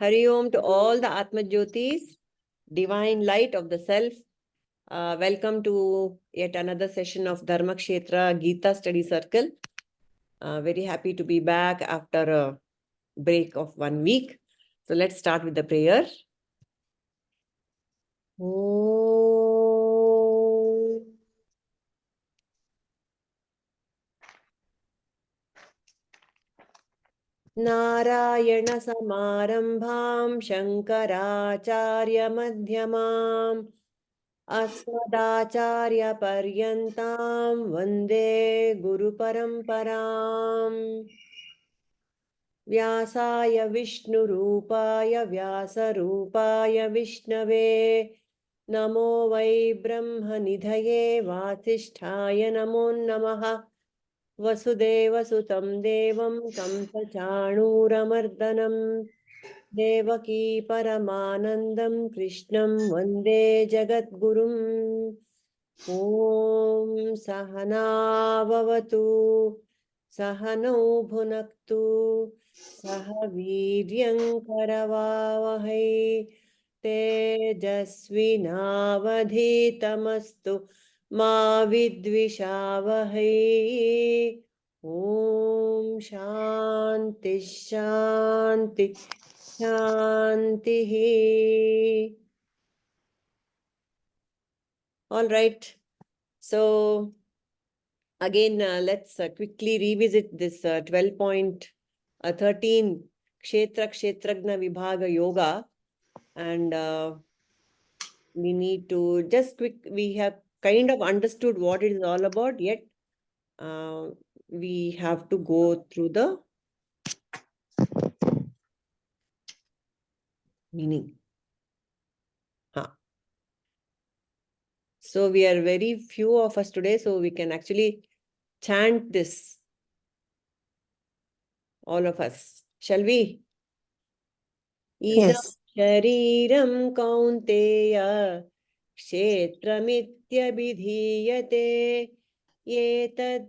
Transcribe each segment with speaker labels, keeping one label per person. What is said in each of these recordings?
Speaker 1: Hari Om to all the Atmajyotis, divine light of the self. Welcome to yet another session of Dharma Kshetra Gita Study Circle. Very happy to be back after a break of 1 week. So let's start with the prayer. Om. Narayan समारंभां Shankaracharya मध्यमाम् अस्मदाचार्य पर्यन्तां वन्दे गुरुपरम्पराम् व्यासाय विष्णुरूपाय व्यासरूपाय विष्णवे नमो वै ब्रह्मनिधये वासिष्ठाय नमो नमः वसुदेवसुतं देवं कंसचाणूरमर्दनं देवकी परमानन्दं कृष्णं वन्दे जगद्गुरुम् ॐ सहनाववतु सहनौ भुनक्तु सह वीर्यङ्करवावहै तेजस्विनावधीतमस्तु मा विद्विषावहै ॐ शान्ति शान्ति शान्तिः. All right. So again, let's quickly revisit this 12.13 Kshetra Kshetrajna Vibhaga Yoga. And we need to just we have kind of understood what it is all about, yet we have to go through the meaning. So we are very few of us today, so we can actually chant this, all of us. Shall we? Idaṁ
Speaker 2: Yes.
Speaker 1: śharīraṁ kaunteya kṣhetramityabhidhīyate etad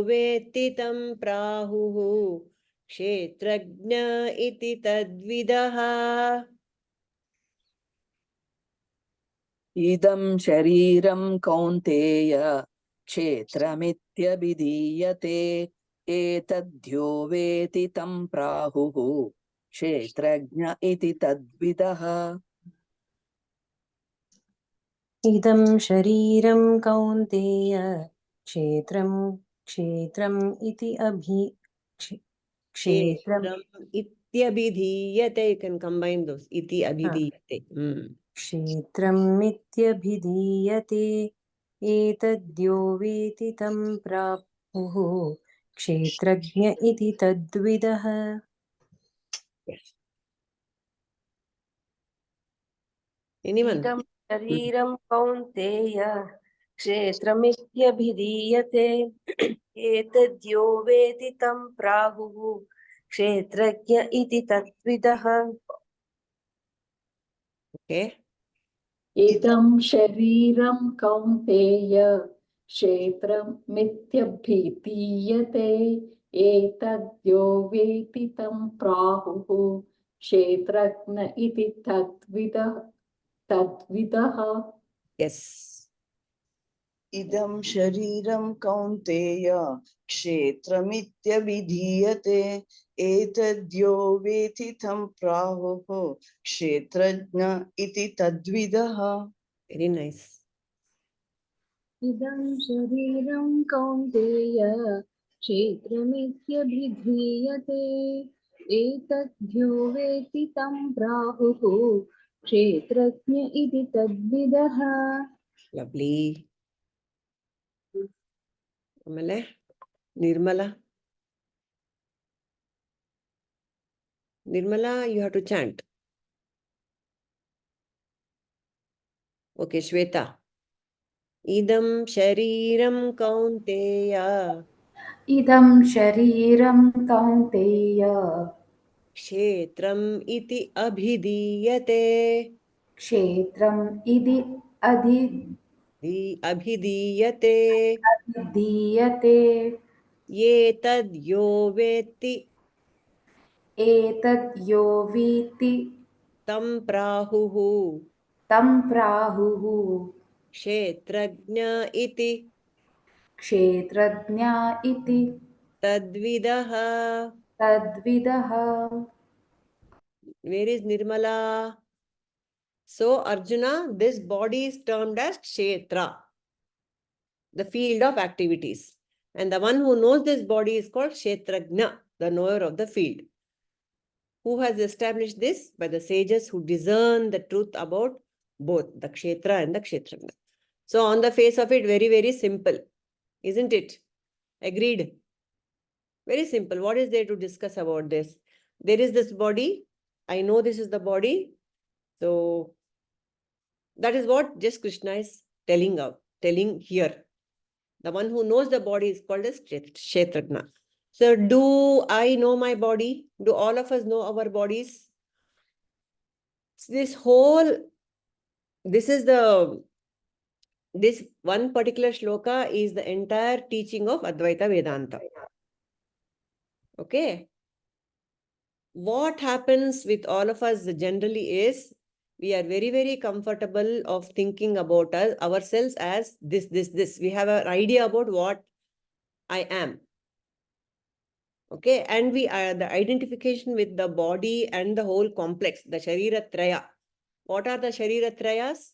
Speaker 1: vetti tam prāhuḥ kṣhetra-jña iti tad-vidaḥ.
Speaker 2: Idam śharīraṁ kaunteya kṣhetramityabhidhīyate etad vetti tam prāhuḥ kṣhetra-jña iti tad-vidaḥ.
Speaker 3: Idam śharīraṁ kaunteya kṣhetram iti
Speaker 1: Kṣhetram ityabhidhīyate. You can combine those. Iti abhidhīyate.
Speaker 3: kṣhetram ityabhidhīyate etad vetti tam prāhuḥ kṣhetra-jña iti tad-vidaḥ.
Speaker 1: Yes. Anyone?
Speaker 4: Idam śharīraṁ kaunteya kṣhetramityabhidhīyate etad vetti tam prāhuḥ kṣhetra-jña iti tad-vidaḥ.
Speaker 1: Okay.
Speaker 5: Idam śharīraṁ kaunteya kṣhetramityabhidhīyate etad vetti tam prāhuḥ kṣhetra-jña iti tad-vidaḥ.
Speaker 1: Yes.
Speaker 6: Idam śharīraṁ kaunteya kṣhetramityabhidhīyate etad vetti tam prāhuḥ kṣhetra-jña iti tad-vidaḥ.
Speaker 1: Very nice.
Speaker 5: Idam śharīraṁ kaunteya kṣhetramityabhidhīyate etad vetti tam prāhuḥ kṣhetra-jña iti tad-vidaḥ.
Speaker 1: Lovely. Amale? Nirmala? Nirmala, you have to chant. Okay, Shweta. Idam śharīraṁ kaunteya
Speaker 5: Idam śharīraṁ kaunteya
Speaker 1: kṣhetram iti abhidhīyate.
Speaker 5: kṣhetram iti
Speaker 1: Abhidhīyate.
Speaker 5: abhidhīyate
Speaker 1: Etad vetti
Speaker 5: एतद्यो वेत्ति
Speaker 1: तं प्राहुः
Speaker 5: तं प्राहुः
Speaker 1: kṣhetrajña iti
Speaker 5: क्षेत्रज्ञा इति
Speaker 1: tad-vidaḥ.
Speaker 5: तद्विदः.
Speaker 1: Where is Nirmala? So, Arjuna, this body is termed as kshetra, the field of activities. And the one who knows this body is called kṣhetrajña, the knower of the field. Who has established this? By the sages who discern the truth about both the kshetra and the kshetrajña. So, on the face of it, very, very simple, isn't it? Agreed? Very simple. What is there to discuss about this? There is this body. I know this is the body. So, that is what just Krishna is telling here. The one who knows the body is called as Kshetrajna. So, do I know my body? Do all of us know our bodies? This one particular shloka is the entire teaching of Advaita Vedanta. Okay. What happens with all of us generally is we are very, very comfortable of thinking about ourselves as this. We have an idea about what I am. Okay. And we are the identification with the body and the whole complex, the Sharīra-traya. What are the Sharīra-trayas?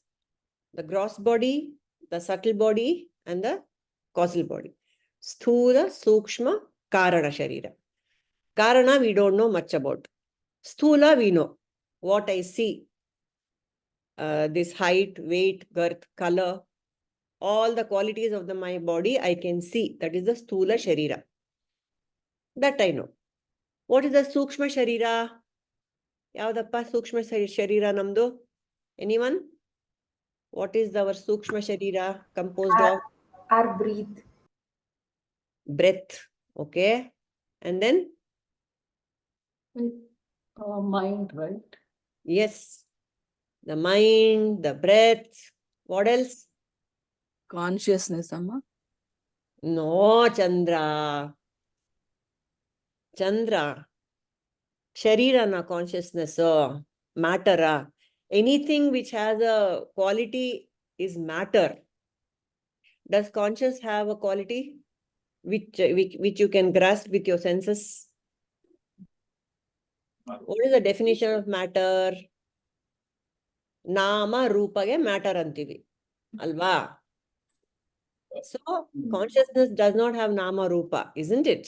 Speaker 1: The gross body, the subtle body, and the causal body. Sthula, Sukshma, Karana Sharīra. Karana, we don't know much about. Sthula, we know. What I see. This height, weight, girth, color, all the qualities of my body, I can see. That is the Sthula Sharīra. That I know. What is the Sukshma Sharīra? Yavadappa Sukshma Sharīra namdu? Anyone? What is our Sukshma Sharīra composed of?
Speaker 5: Our breath.
Speaker 1: Breath. Okay. And then?
Speaker 2: Mind, right?
Speaker 1: Yes. The mind, the breath. What else?
Speaker 2: Consciousness, Amma.
Speaker 1: No, Chandra. Chandra. Sharīra, consciousness, matter. Anything which has a quality is matter. Does conscious have a quality which you can grasp with your senses? What is the definition of matter? Nama Rupage matter antivi. Alva. So, consciousness does not have Nama Rupa, isn't it?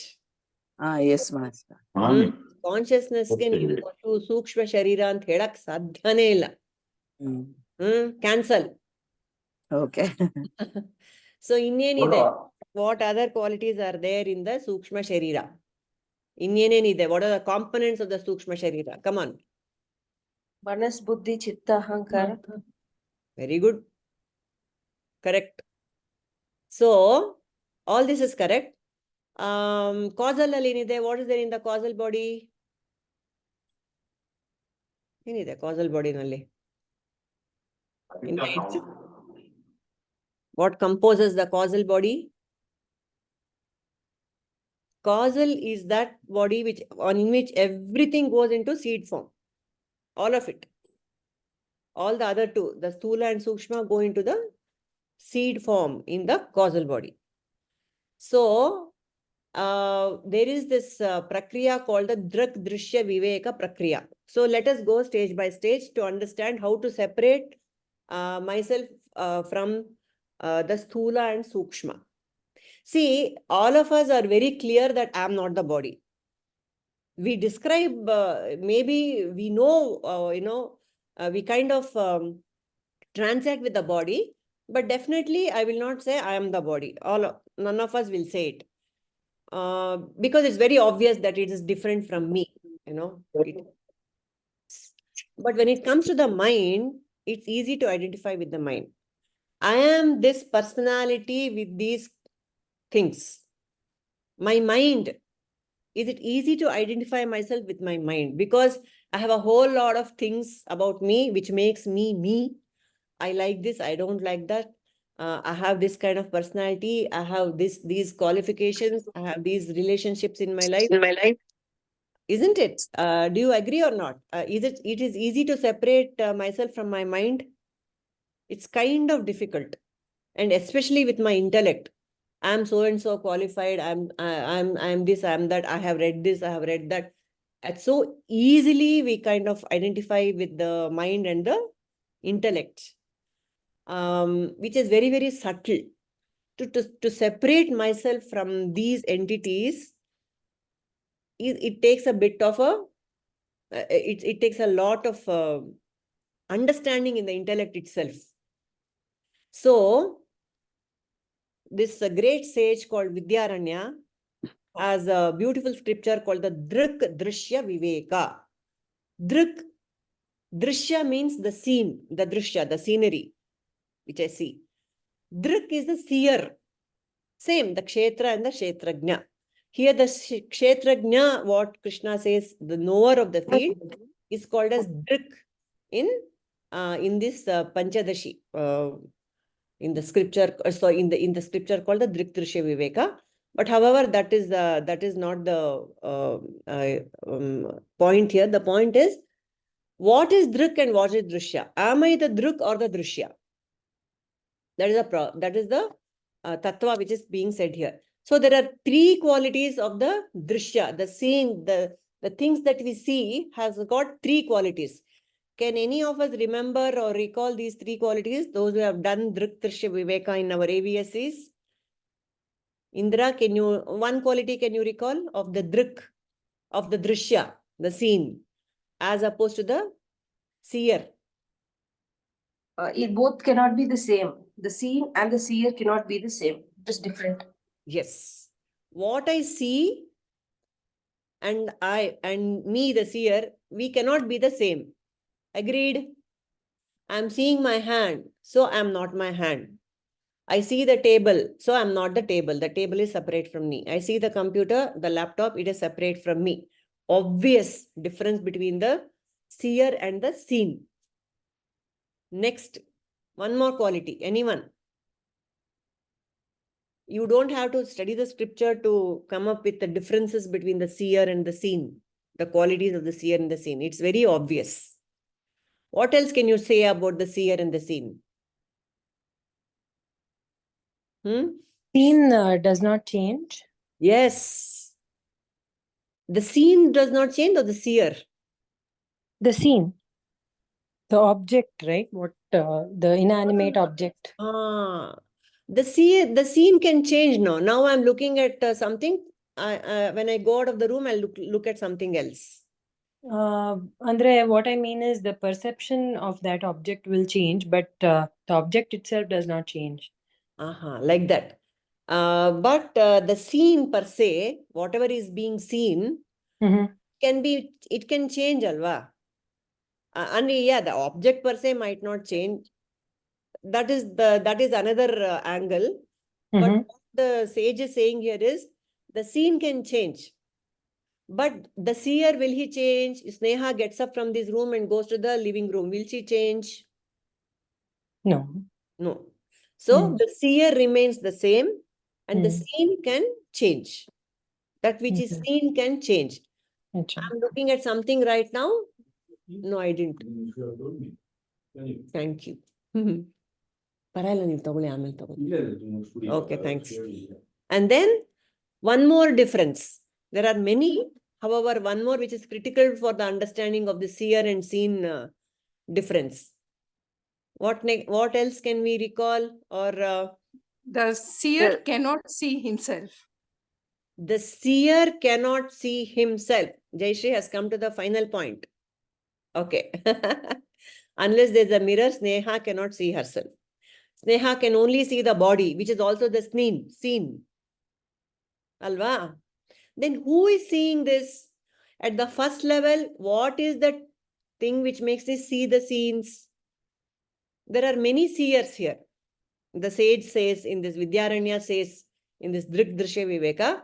Speaker 2: Yes, Master.
Speaker 1: Consciousness can Sukshma Sharīra ant hedak sadhyane illa. Cancel.
Speaker 2: Okay.
Speaker 1: So, innenide, what other qualities are there in the Sukshma Sharīra? Innenide, what are the components of the Sukshma Sharīra? Come on.
Speaker 4: Manas, Buddhi, Chitta, Ahankara.
Speaker 1: Very good. Correct. So, all this is correct. Causal allinide, what is there in the causal body? Inide, causal body nalli. What composes the causal body? Causal is that body in which everything goes into seed form. All of it. All the other two, the Sthula and Sukshma, go into the seed form in the causal body. So, there is this prakriya called the Drak Drishya Viveka Prakriya. So, let us go stage by stage to understand how to separate myself from the Sthula and Sukshma. See, all of us are very clear that I am not the body. We describe, maybe we know, we kind of transact with the body, but definitely I will not say I am the body. None of us will say it. Because it's very obvious that it is different from me, But when it comes to the mind, it's easy to identify with the mind. I am this personality with these things. My mind, is it easy to identify myself with my mind? Because I have a whole lot of things about me which makes me me. I like this, I don't like that. I have this kind of personality. I have these qualifications. I have these relationships in my life. Isn't it? Do you agree or not? It is easy to separate myself from my mind? It's kind of difficult. And especially with my intellect. I'm so and so qualified. I'm this, I'm that. I have read this, I have read that. And so easily we kind of identify with the mind and the intellect, which is very, very subtle. To separate myself from these entities, it takes a bit of a, it takes a lot of understanding in the intellect itself. So, this great sage called Vidyaranya has a beautiful scripture called the Drik Drishya Viveka. Drik, Drishya means the scene, the Drishya, the scenery, which I see. Drik is the seer. Same, the Kshetra and the Kshetrajña. Here the Kshetrajña, what Krishna says, the knower of the field, is called as Drik in this Panchadashi. In the scripture, so in the scripture called the Drik Drishya Viveka. But however, that is not the point here. The point is, what is Drik and what is Drishya? Am I the Drik or the Drishya? That is the tattva which is being said here. So there are three qualities of the Drishya, the seeing, the things that we see has got three qualities. Can any of us remember or recall these three qualities? Those who have done Drik Drishya Viveka in our AVSCs? Indra, one quality can you recall of the Drik, of the Drishya, the scene, as opposed to the seer?
Speaker 4: It both cannot be the same. The seen and the seer cannot be the same. It is different.
Speaker 1: Yes. What I see and me, the seer, we cannot be the same. Agreed? I'm seeing my hand, so I'm not my hand. I see the table, so I'm not the table. The table is separate from me. I see the computer, the laptop, it is separate from me. Obvious difference between the seer and the seen. Next, one more quality. Anyone? You don't have to study the scripture to come up with the differences between the seer and the seen, the qualities of the seer and the seen. It's very obvious. What else can you say about the seer and the seen?
Speaker 3: Scene does not change.
Speaker 1: Yes. The scene does not change, or the seer?
Speaker 3: The scene, the object, right? What the inanimate object.
Speaker 1: The scene can change now. Now I'm looking at something. When I go out of the room, I'll look at something else.
Speaker 3: Andre, what I mean is the perception of that object will change, but the object itself does not change.
Speaker 1: Like that. But the scene per se, whatever is being seen, it can change, alva. And yeah, the object per se might not change. That is another angle. But what the sage is saying here is the scene can change. But the seer, will he change? Sneha gets up from this room and goes to the living room. Will she change?
Speaker 3: No.
Speaker 1: No. So the seer remains the same and the scene can change. That which is seen can change. I'm looking at something right now. No, I didn't. Thank you. Okay, thanks. And then one more difference. There are many. However, one more which is critical for the understanding of the seer and seen difference. What else can we recall? Or
Speaker 7: the seer cannot see himself.
Speaker 1: The seer cannot see himself. Jayashree has come to the final point. Okay. Unless there's a mirror, Sneha cannot see herself. Sneha can only see the body, which is also the seen. Alva? Then who is seeing this? At the first level, what is the thing which makes us see the scenes? There are many seers here. The sage says, in this Vidyaranya says, in this Drik Drishya Viveka,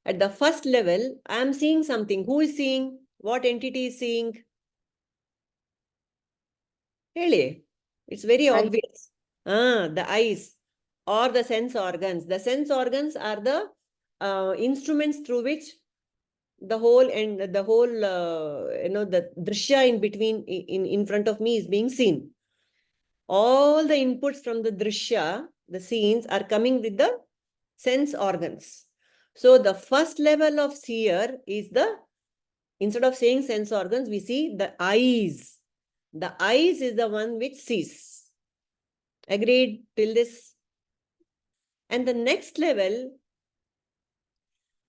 Speaker 1: at the first level, I am seeing something. Who is seeing? What entity is seeing? Really? It's very obvious. The eyes or the sense organs. The sense organs are the instruments through which the whole the drishya in between, in front of me is being seen. All the inputs from the drishya, the scenes, are coming with the sense organs. So the first level of seer is instead of saying sense organs, we see the eyes. The eyes is the one which sees. Agreed till this? And the next level,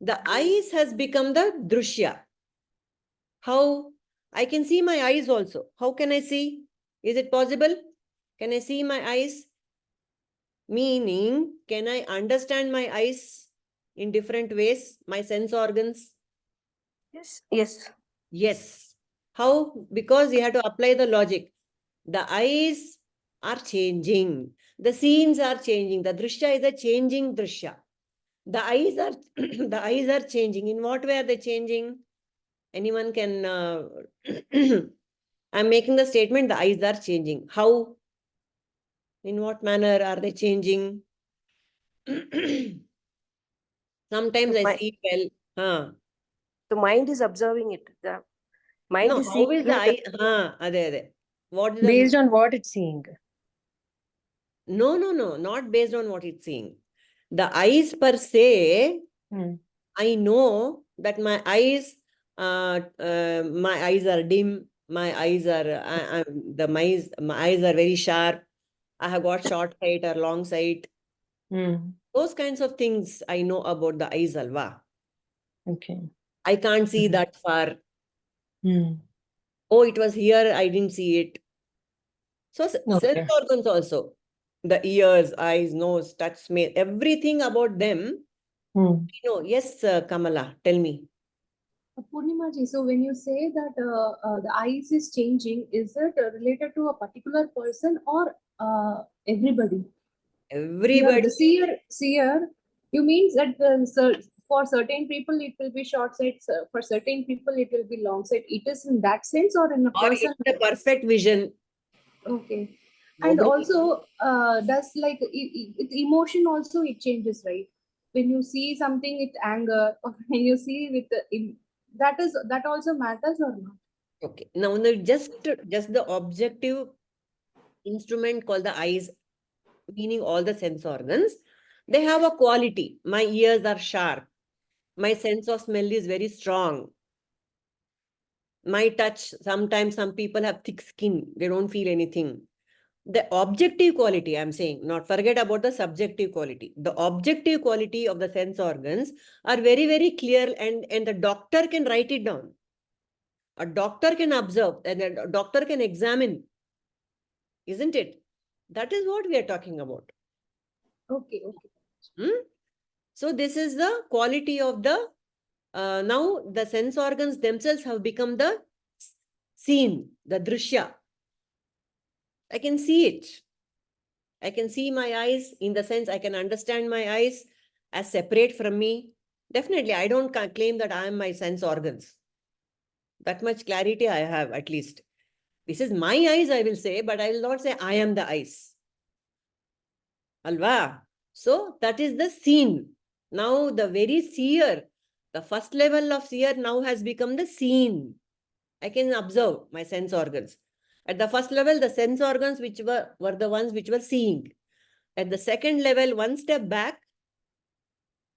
Speaker 1: the eyes has become the drishya. How? I can see my eyes also. How can I see? Is it possible? Can I see my eyes? Meaning, can I understand my eyes in different ways, my sense organs?
Speaker 4: Yes. Yes.
Speaker 1: Yes. How? Because you have to apply the logic. The eyes are changing. The scenes are changing. The drishya is a changing drishya. The eyes are the eyes are changing. In what way are they changing? Anyone can I'm making the statement, the eyes are changing. How? In what manner are they changing? Sometimes I
Speaker 4: My,
Speaker 1: see well. Huh.
Speaker 4: the mind is observing it. The mind
Speaker 1: No,
Speaker 4: is
Speaker 1: how
Speaker 4: seeing
Speaker 1: is the eye? What is the
Speaker 3: Based on what it's seeing.
Speaker 1: No, not based on what it's seeing. The eyes per se, I know that my eyes are dim. My eyes are my eyes are very sharp. I have got short sight or long sight. Those kinds of things I know about the eyes, alva.
Speaker 3: Okay.
Speaker 1: I can't see that far.
Speaker 3: Hmm.
Speaker 1: Oh, it was here, I didn't see it. So sense
Speaker 3: Okay.
Speaker 1: organs also, the ears, eyes, nose, touch, smell, everything about them. Yes, Kamala, tell me.
Speaker 8: Purnima ji, so when you say that the eyes is changing, is it related to a particular person or everybody? Here,
Speaker 1: Everybody.
Speaker 8: the seer, you means that for certain people it will be short sight, for certain people it will be long sight. It is in that sense or in a
Speaker 1: Or
Speaker 8: person?
Speaker 1: it's a perfect vision.
Speaker 8: Okay. And
Speaker 1: Nobody.
Speaker 8: also, does like emotion also it changes, right? When you see something with anger, or when you see with that also matters or not?
Speaker 1: Okay. Now, just the objective instrument called the eyes, meaning all the sense organs, they have a quality. My ears are sharp. My sense of smell is very strong. My touch, sometimes some people have thick skin. They don't feel anything. The objective quality, I'm saying, not forget about the subjective quality. The objective quality of the sense organs are very, very clear, and the doctor can write it down. A doctor can observe and a doctor can examine. Isn't it? That is what we are talking about.
Speaker 8: Okay, okay.
Speaker 1: So this is the quality of the, now the sense organs themselves have become the scene, the drishya. I can see it. I can see my eyes in the sense I can understand my eyes as separate from me. Definitely, I don't claim that I am my sense organs. That much clarity I have, at least. This is my eyes, I will say, but I will not say I am the eyes. Alva. So that is the scene. Now the very seer, the first level of seer now has become the scene. I can observe my sense organs. At the first level, the sense organs which were the ones which were seeing. At the second level, one step back,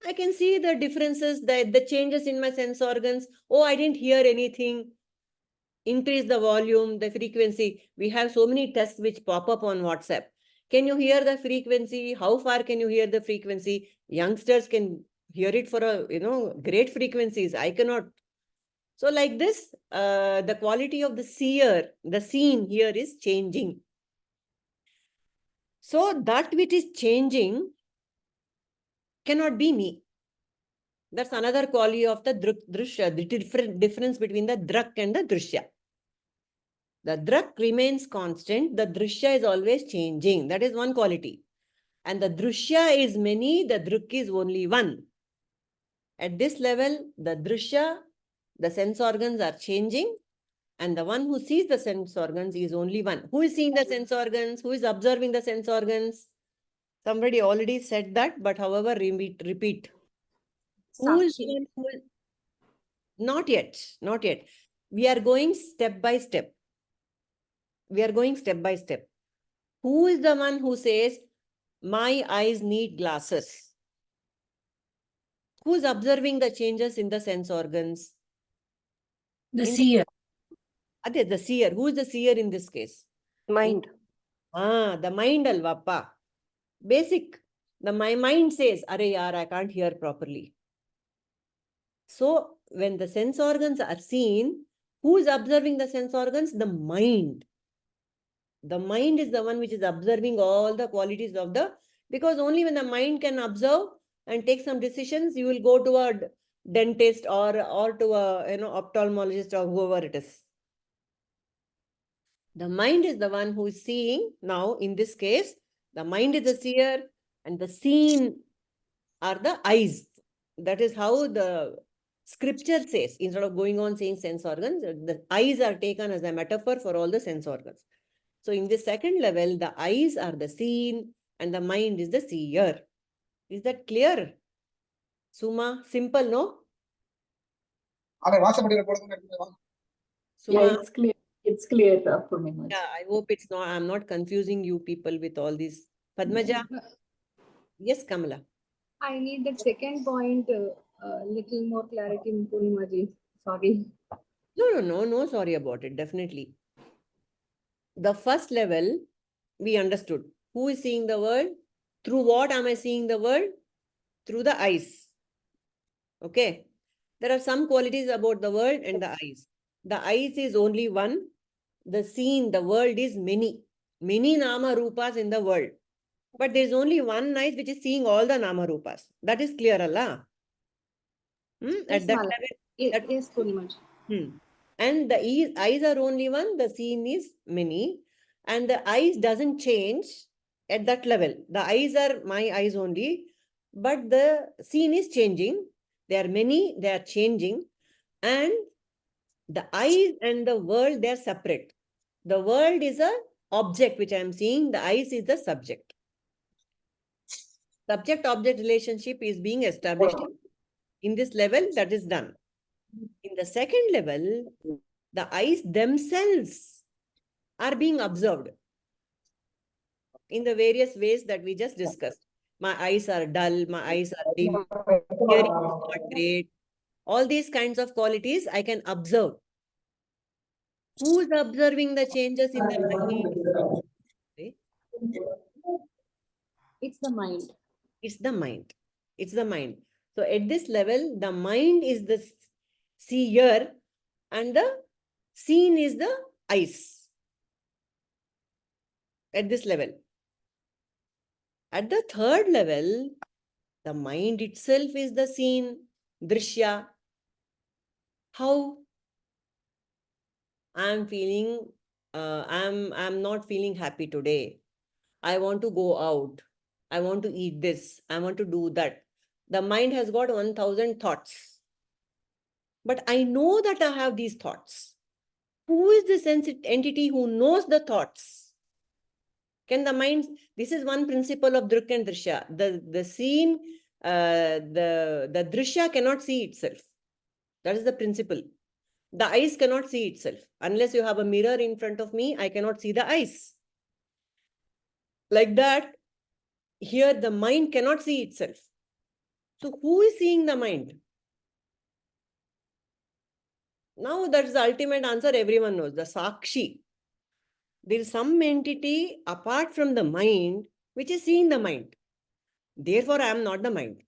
Speaker 1: I can see the differences, the changes in my sense organs. Oh, I didn't hear anything. Increase the volume, the frequency. We have so many tests which pop up on WhatsApp. Can you hear the frequency? How far can you hear the frequency? Youngsters can hear it for great frequencies. I cannot. So like this, the quality of the seer, the scene here is changing. So that which is changing cannot be me. That's another quality of the drishya, the difference between the drak and the drishya. The drak remains constant, the drishya is always changing. That is one quality. And the drishya is many, the drak is only one. At this level, the drishya, the sense organs are changing, and the one who sees the sense organs is only one. Who is seeing the sense organs? Who is observing the sense organs? Somebody already said that, but however, repeat. Who is
Speaker 8: Sakshi.
Speaker 1: Not yet, not yet. We are going step by step. We are going step by step. Who is the one who says, my eyes need glasses? Who is observing the changes in the sense organs?
Speaker 3: The
Speaker 1: In
Speaker 3: seer.
Speaker 1: the seer. Who is the seer in this case?
Speaker 4: Mind.
Speaker 1: The mind alvappa. Basic. My mind says, Are yaar, I can't hear properly. So when the sense organs are seen, who is observing the sense organs? The mind. The mind is the one which is observing all the qualities of the, because only when the mind can observe and take some decisions, you will go to a dentist or to a ophthalmologist or whoever it is. The mind is the one who is seeing. Now, in this case, the mind is the seer and the seen are the eyes. That is how the scripture says. Instead of going on saying sense organs, the eyes are taken as a metaphor for all the sense organs. So in the second level, the eyes are the seen and the mind is the seer. Is that clear? Suma, simple, no? Suma,
Speaker 2: Yeah, it's clear. It's clear, Purnima.
Speaker 1: yeah, I hope it's not, I'm not confusing you people with all these. Padmaja? Yes, Kamala.
Speaker 8: I need that second point, little more clarity in Purnimaji. Sorry.
Speaker 1: No, sorry about it, definitely. The first level, we understood. Who is seeing the world? Through what am I seeing the world? Through the eyes. Okay. There are some qualities about the world and the eyes. The eyes is only one. The seen, the world is many. Many nama rupas in the world. But there is only one eyes which is seeing all the nama rupas. That is clear, Allah. At that
Speaker 8: Mala.
Speaker 1: level.
Speaker 8: Yes, Purnimaji.
Speaker 1: And the eyes are only one, the seen is many. And the eyes doesn't change at that level. The eyes are my eyes only, but the seen is changing. There are many, they are changing. And the eyes and the world, they are separate. The world is a object which I am seeing. The eyes is the subject. Subject-object relationship is being established in this level. That is done. In the second level, the eyes themselves are being observed in the various ways that we just discussed. My eyes are dull, my eyes are dim, hearing is not great. All these kinds of qualities I can observe. Who is observing the changes in the eyes?
Speaker 8: It's the mind.
Speaker 1: It's the mind. It's the mind. So at this level, the mind is the seer and the seen is the eyes. At this level. At the third level, the mind itself is the seen, drishya. How? I'm feeling, I'm not feeling happy today. I want to go out. I want to eat this. I want to do that. The mind has got 1,000 thoughts. But I know that I have these thoughts. Who is this entity who knows the thoughts? Can the mind, this is one principle of druk and drishya. The seen, the drishya cannot see itself. That is the principle. The eyes cannot see itself. Unless you have a mirror in front of me, I cannot see the eyes. Like that, here the mind cannot see itself. So who is seeing the mind? Now that is the ultimate answer everyone knows, the sakshi. There is some entity apart from the mind which is seeing the mind. Therefore, I am not the mind.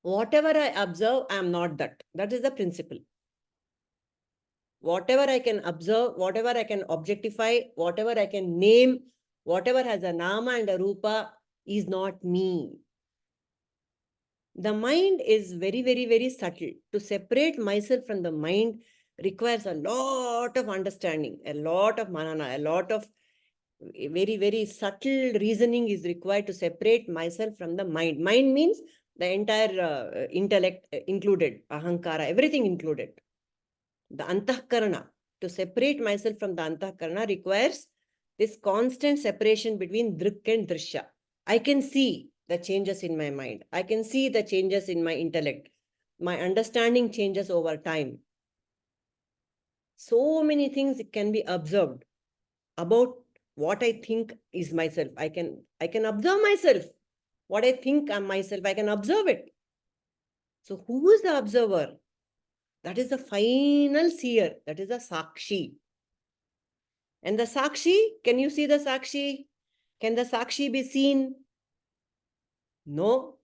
Speaker 1: Whatever I observe, I am not that. That is the principle. Whatever I can observe, whatever I can objectify, whatever I can name, whatever has a nama and a rupa is not me. The mind is very, very, very subtle. To separate myself from the mind requires a lot of understanding, a lot of manana, a lot of very, very subtle reasoning is required to separate myself from the mind. Mind means the entire intellect included, ahankara, everything included. The antahkarana, to separate myself from the antahkarana requires this constant separation between drik and drishya. I can see the changes in my mind. I can see the changes in my intellect. My understanding changes over time. So many things can be observed about what I think is myself. I can observe myself. What I think I'm myself, I can observe it. So who is the observer? That is the final seer. That is the sakshi. And the sakshi, can you see the sakshi? Can the sakshi be seen? No.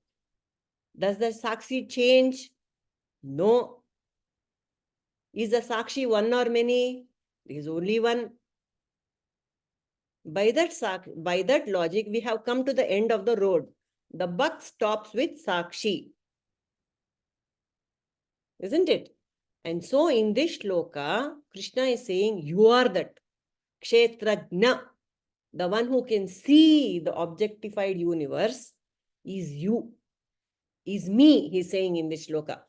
Speaker 1: Does the sakshi change? No. Is the sakshi one or many? There is only one. By that logic, we have come to the end of the road. The buck stops with sakshi. Isn't it? And so in this shloka, Krishna is saying, you are that kṣhetrajña. The one who can see the objectified universe is you, is me, he's saying in this shloka.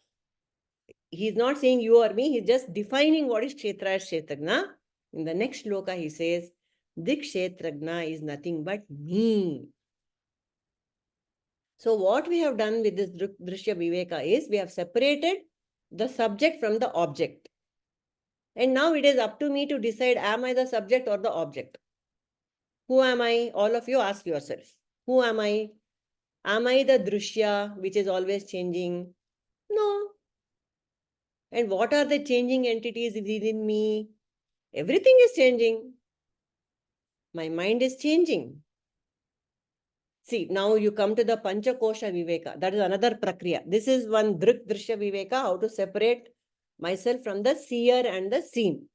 Speaker 1: He's not saying you or me, he's just defining what is Kshetra Kshetrajna. In the next shloka, he says, the Kshetrajna is nothing but me. So what we have done with this Drishya Viveka is, we have separated the subject from the object. And now it is up to me to decide, am I the subject or the object? Who am I? All of you ask yourself. Who am I? Am I the Drishya, which is always changing? No. And what are the changing entities within me? Everything is changing. My mind is changing. See, now you come to the Panchakosha Viveka. That is another prakriya. This is one Drishya Viveka, how to separate myself from the seer and the seen.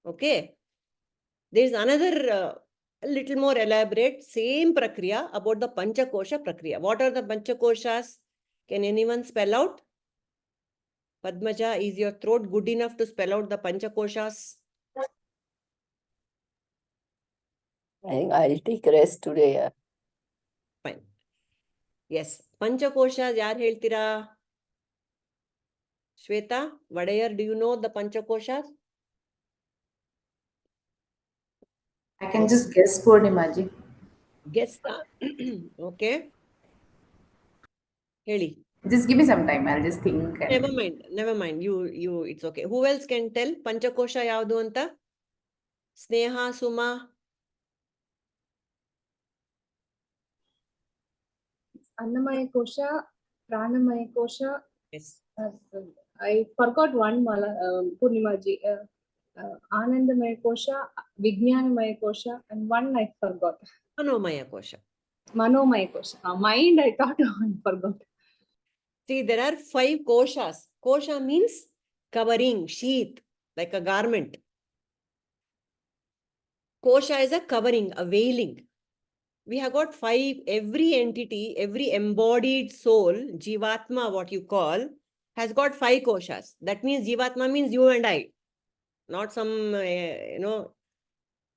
Speaker 1: Okay. There is another a little more elaborate, same prakriya about the Panchakosha prakriya. What are the Panchakoshas? Can anyone spell out? Padmaja, is your throat good enough to spell out the Panchakoshas?
Speaker 2: I think I'll take rest today. Yeah.
Speaker 1: Fine. Yes. Panchakoshas, yaar heltira? Shweta, Vadayar, do you know the Panchakoshas?
Speaker 5: I can just guess, Purnimaji.
Speaker 1: Guess. Okay. Heli.
Speaker 5: Just give me some time. I'll just think.
Speaker 1: Never mind. Never mind. You, it's okay. Who else can tell? Panchakosha yavdu anta? Sneha, Suma.
Speaker 8: Annamaya Kosha, Pranamaya Kosha.
Speaker 1: Yes.
Speaker 8: I forgot one, Purnimaji. Anandamaya Kosha, Vijnanamaya Kosha, and one I forgot.
Speaker 1: Manomaya Kosha.
Speaker 8: Manomaya Kosha. Mind, I thought I forgot.
Speaker 1: See, there are 5 koshas. Kosha means covering, sheath, like a garment. Kosha is a covering, a veiling. We have got 5, every entity, every embodied soul, Jivatma, what you call, has got 5 koshas. That means Jivatma means you and I, not some,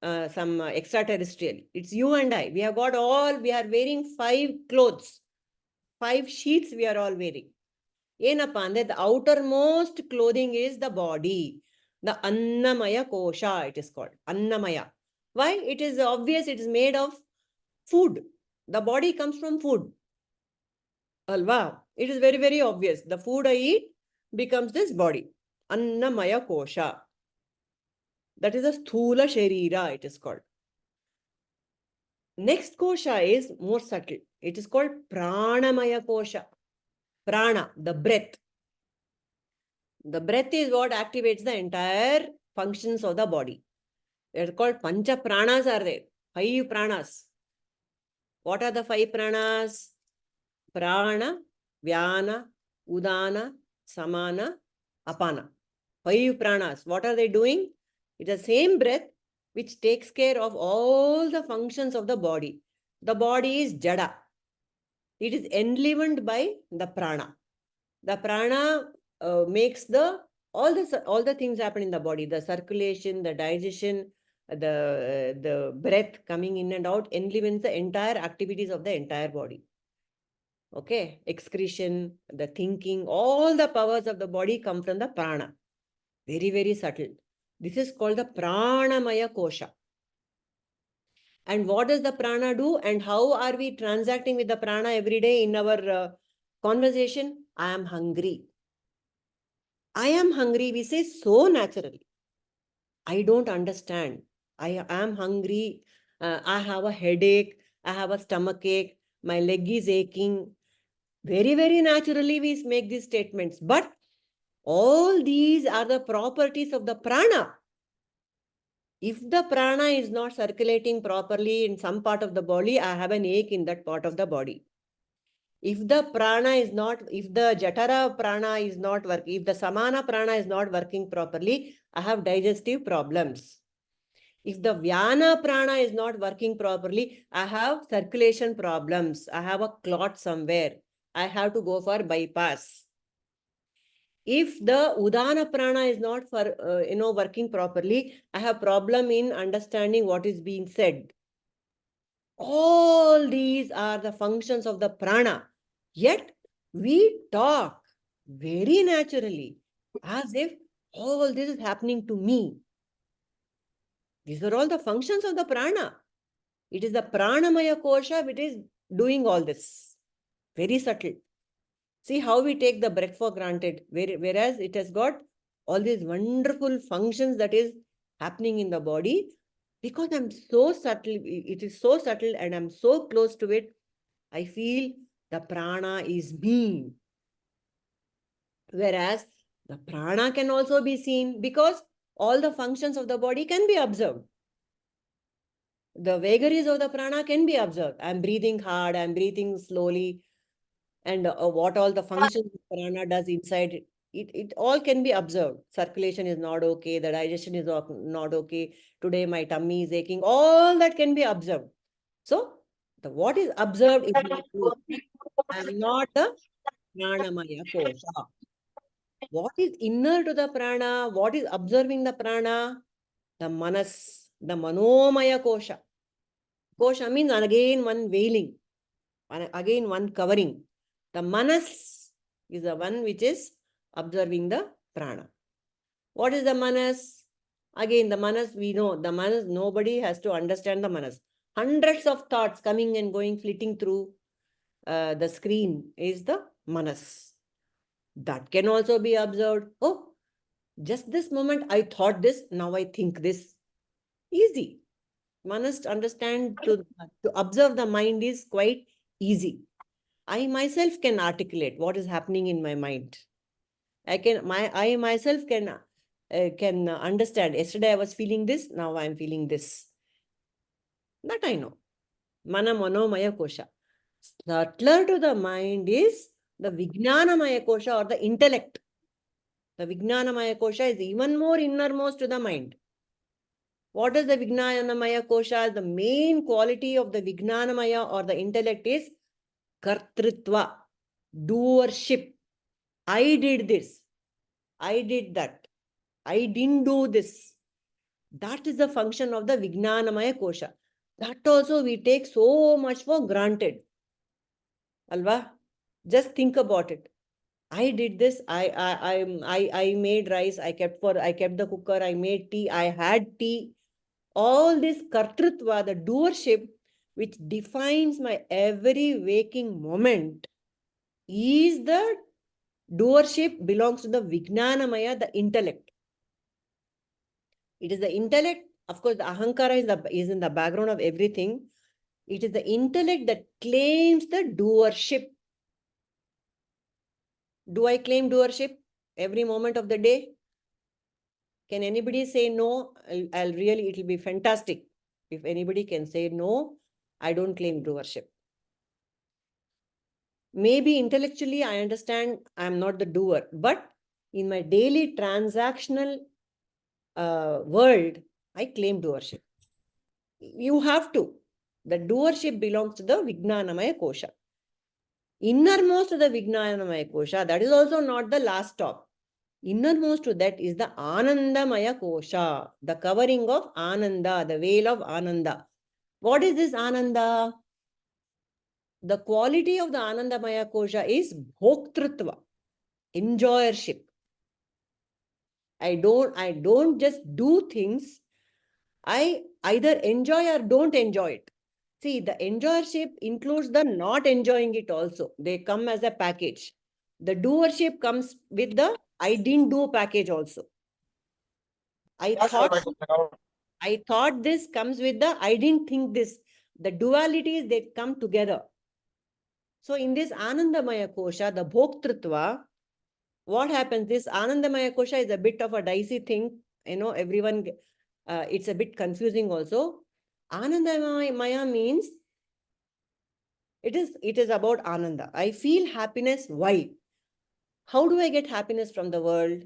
Speaker 1: some extraterrestrial. It's you and I. We have got all, we are wearing 5 clothes, 5 sheets we are all wearing. Yenappa andre, the outermost clothing is the body, the Annamaya Kosha, it is called, Annamaya. Why? It is obvious, it is made of food. The body comes from food. Alva. It is very, very obvious. The food I eat becomes this body. Annamaya Kosha. That is a sthula sharira, it is called. Next kosha is more subtle. It is called pranamaya kosha. Prana, the breath. The breath is what activates the entire functions of the body. They are called pancha pranas are there. 5 pranas. What are the 5 pranas? Prana, Vyana, Udana, Samana, Apana. 5 pranas. What are they doing? It is the same breath which takes care of all the functions of the body. The body is jada. It is enlivened by the prana. The prana makes all the things happen in the body. The circulation, the digestion, the breath coming in and out enlivens the entire activities of the entire body. Okay, excretion, the thinking, all the powers of the body come from the prana. Very, very subtle. This is called the pranamaya kosha. And what does the prana do? And how are we transacting with the prana every day in our conversation? I am hungry. I am hungry, we say so naturally. I don't understand. I am hungry. I have a headache. I have a stomach ache. My leg is aching. Very, very naturally we make these statements. But all these are the properties of the prana. If the prana is not circulating properly in some part of the body, I have an ache in that part of the body. If the prana is not, if the jatara prana is not working, if the samana prana is not working properly, I have digestive problems. If the vyana prana is not working properly, I have circulation problems. I have a clot somewhere. I have to go for bypass. If the udana prana is not working properly, I have problem in understanding what is being said. All these are the functions of the prana. Yet we talk very naturally as if all this is happening to me. These are all the functions of the prana. It is the pranamaya kosha which is doing all this. Very subtle. See how we take the breath for granted, whereas it has got all these wonderful functions that is happening in the body. Because I'm so subtle, it is so subtle and I'm so close to it, I feel the prana is me. Whereas the prana can also be seen because all the functions of the body can be observed. The vagaries of the prana can be observed. I'm breathing hard, I'm breathing slowly, and what all the functions of prana does inside it all can be observed. Circulation is not okay, the digestion is not okay, today my tummy is aching, all that can be observed. So the what is observed is not true. I am not the pranamaya kosha. What is inner to the prana? What is observing the prana? The manas, the manomaya kosha. Kosha means again one veiling, again one covering. The manas is the one which is observing the prana. What is the manas? Again, the manas, we know the manas, nobody has to understand the manas. Hundreds of thoughts coming and going, flitting through the screen is the manas. That can also be observed. Oh, just this moment I thought this, now I think this. Easy. Manas understand to observe the mind is quite easy. I myself can articulate what is happening in my mind. I myself can understand. Yesterday I was feeling this, now I am feeling this. That I know. Mana manomaya kosha. Subtler to the mind is the vijnanamaya kosha or the intellect. The vijnanamaya kosha is even more innermost to the mind. What is the vijnanamaya kosha? The main quality of the vijnanamaya or the intellect is kartritva, doership. I did this. I did that. I didn't do this. That is the function of the vijnanamaya kosha. That also we take so much for granted. Alva, just think about it. I did this. I made rice. I kept the cooker. I made tea. I had tea. All this kartritva, the doership, which defines my every waking moment, is the doership belongs to the vijnanamaya, the intellect. It is the intellect. Of course, the ahankara is in the background of everything. It is the intellect that claims the doership. Do I claim doership every moment of the day? Can anybody say no? It will be fantastic. If anybody can say no, I don't claim doership. Maybe intellectually I understand I'm not the doer, but in my daily transactional world, I claim doership. You have to. The doership belongs to the vijnanamaya kosha. Innermost to the vijnanamaya kosha, that is also not the last stop. Innermost to that is the anandamaya kosha, the covering of ananda, the veil of ananda. What is this ananda? The quality of the anandamaya kosha is bhoktritva, enjoyership. I don't just do things. I either enjoy or don't enjoy it. See, the enjoyership includes the not enjoying it also. They come as a package. The doership comes with the I didn't do package also. I thought this comes with the I didn't think this. The dualities, they come together. So in this Anandamaya Kosha, the Bhoktritva, what happens? This Anandamaya Kosha is a bit of a dicey thing. Everyone, it's a bit confusing also. Anandamaya means it is about Ananda. I feel happiness. Why? How do I get happiness from the world?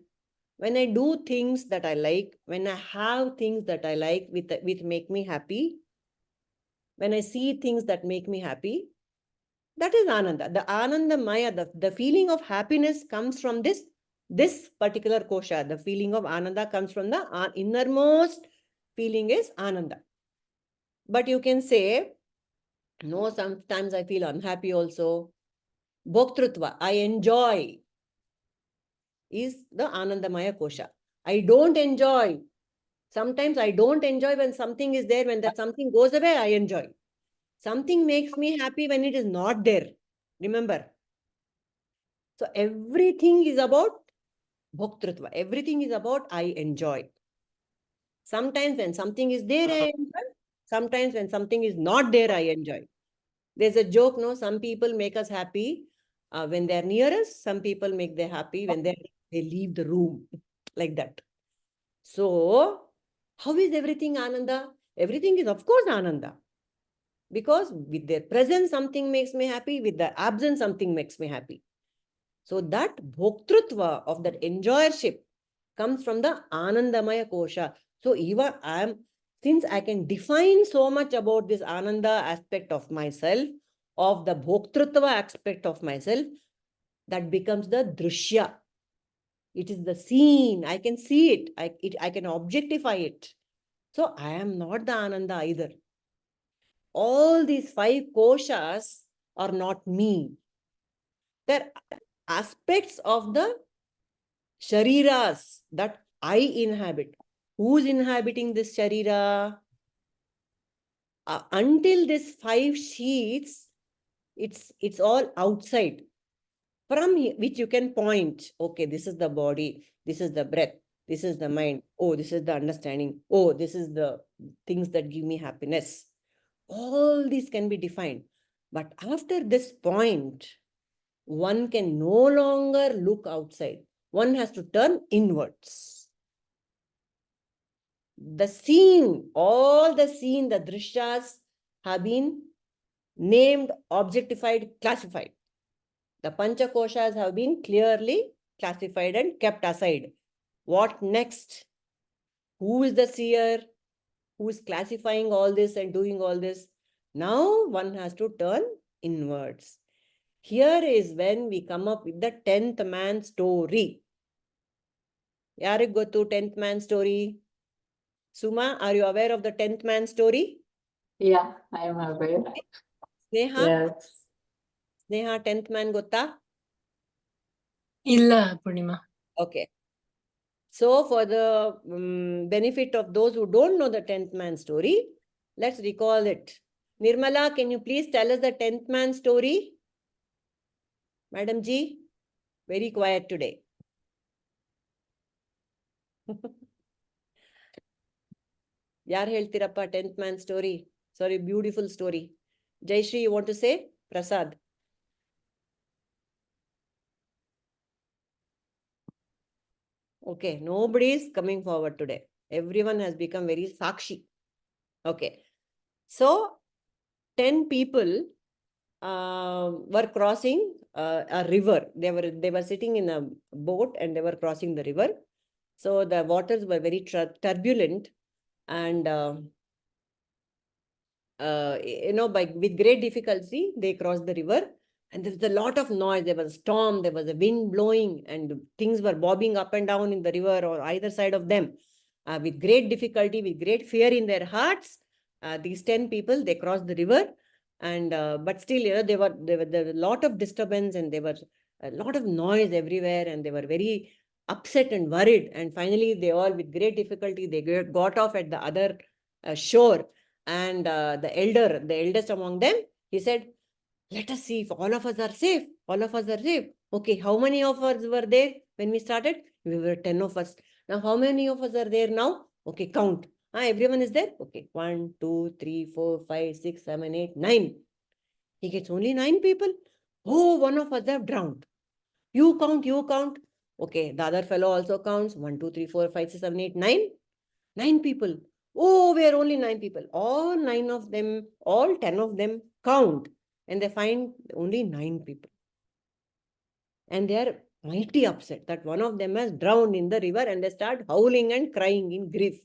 Speaker 1: When I do things that I like, when I have things that I like which make me happy, when I see things that make me happy, that is Ananda. The Anandamaya, the feeling of happiness comes from this particular kosha. The feeling of Ananda comes from the innermost feeling is Ananda. But you can say, no, sometimes I feel unhappy also. Bhoktrutva, I enjoy, is the Anandamaya kosha. I don't enjoy. Sometimes I don't enjoy when something is there. When that something goes away, I enjoy. Something makes me happy when it is not there. Remember. So everything is about Bhoktrutva. Everything is about I enjoy. Sometimes when something is there, I enjoy. Sometimes when something is not there, I enjoy. There's a joke, no? Some people make us happy when they're near us. Some people make them happy when they leave the room. Like that. So, how is everything Ananda? Everything is, of course, Ananda. Because with their presence, something makes me happy. With the absence, something makes me happy. So that bhoktrutva of that enjoyership comes from the Anandamaya kosha. So even since I can define so much about this Ananda aspect of myself, of the bhoktrutva aspect of myself, that becomes the drishya. It is the seen. I can see it. I can objectify it. So I am not the Ananda either. All these 5 koshas are not me. They're aspects of the shariras that I inhabit. Who's inhabiting this sharira? Until this 5 sheets, it's all outside. From which you can point, okay, this is the body, this is the breath, this is the mind, oh, this is the understanding, oh, this is the things that give me happiness. All these can be defined. But after this point, one can no longer look outside. One has to turn inwards. The scene, all the scene, the drishyas have been named, objectified, classified. The Panchakoshas have been clearly classified and kept aside. What next? Who is the seer? Who is classifying all this and doing all this? Now one has to turn inwards. Here is when we come up with the 10th man story. Yarig gotu 10th man story? Suma, are you aware of the 10th man story?
Speaker 2: Yeah, I am aware.
Speaker 1: Sneha?
Speaker 2: Yes.
Speaker 1: Sneha, 10th man gotta?
Speaker 3: Illa, Purnima.
Speaker 1: Okay. So for the benefit of those who don't know the 10th man story, let's recall it. Nirmala, can you please tell us the 10th man story? Madam Ji, very quiet today. Yaar heltirappa 10th man story? Sorry, beautiful story. Jayashri, you want to say? Prasad. Okay, nobody is coming forward today. Everyone has become very sakshi. Okay. So, 10 people were crossing a river. They were sitting in a boat and they were crossing the river. So the waters were very turbulent, and with great difficulty they crossed the river. And there was a lot of noise. There was a storm. There was a wind blowing, and things were bobbing up and down in the river or either side of them. With great difficulty, with great fear in their hearts, these 10 people, they crossed the river. And but still, there were a lot of disturbance, and there was a lot of noise everywhere, and they were very upset and worried. And finally, they all, with great difficulty, they got off at the other shore. And the eldest among them, he said, "Let us see if all of us are safe. All of us are safe. Okay, how many of us were there When we started, we were 10 of us. Now, how many of us are there now? Okay, count. Everyone is there? Okay, 1, 2, 3, 4, 5, 6, 7, 8, 9. He gets only 9 people. Oh, one of us have drowned. You count, you count. Okay, the other fellow also counts. 1, 2, 3, 4, 5, 6, 7, 8, 9. 9 people. Oh, we are only 9 people. All 9 of them, all 10 of them count. And they find only 9 people. And they are mighty upset that one of them has drowned in the river, and they start howling and crying in grief.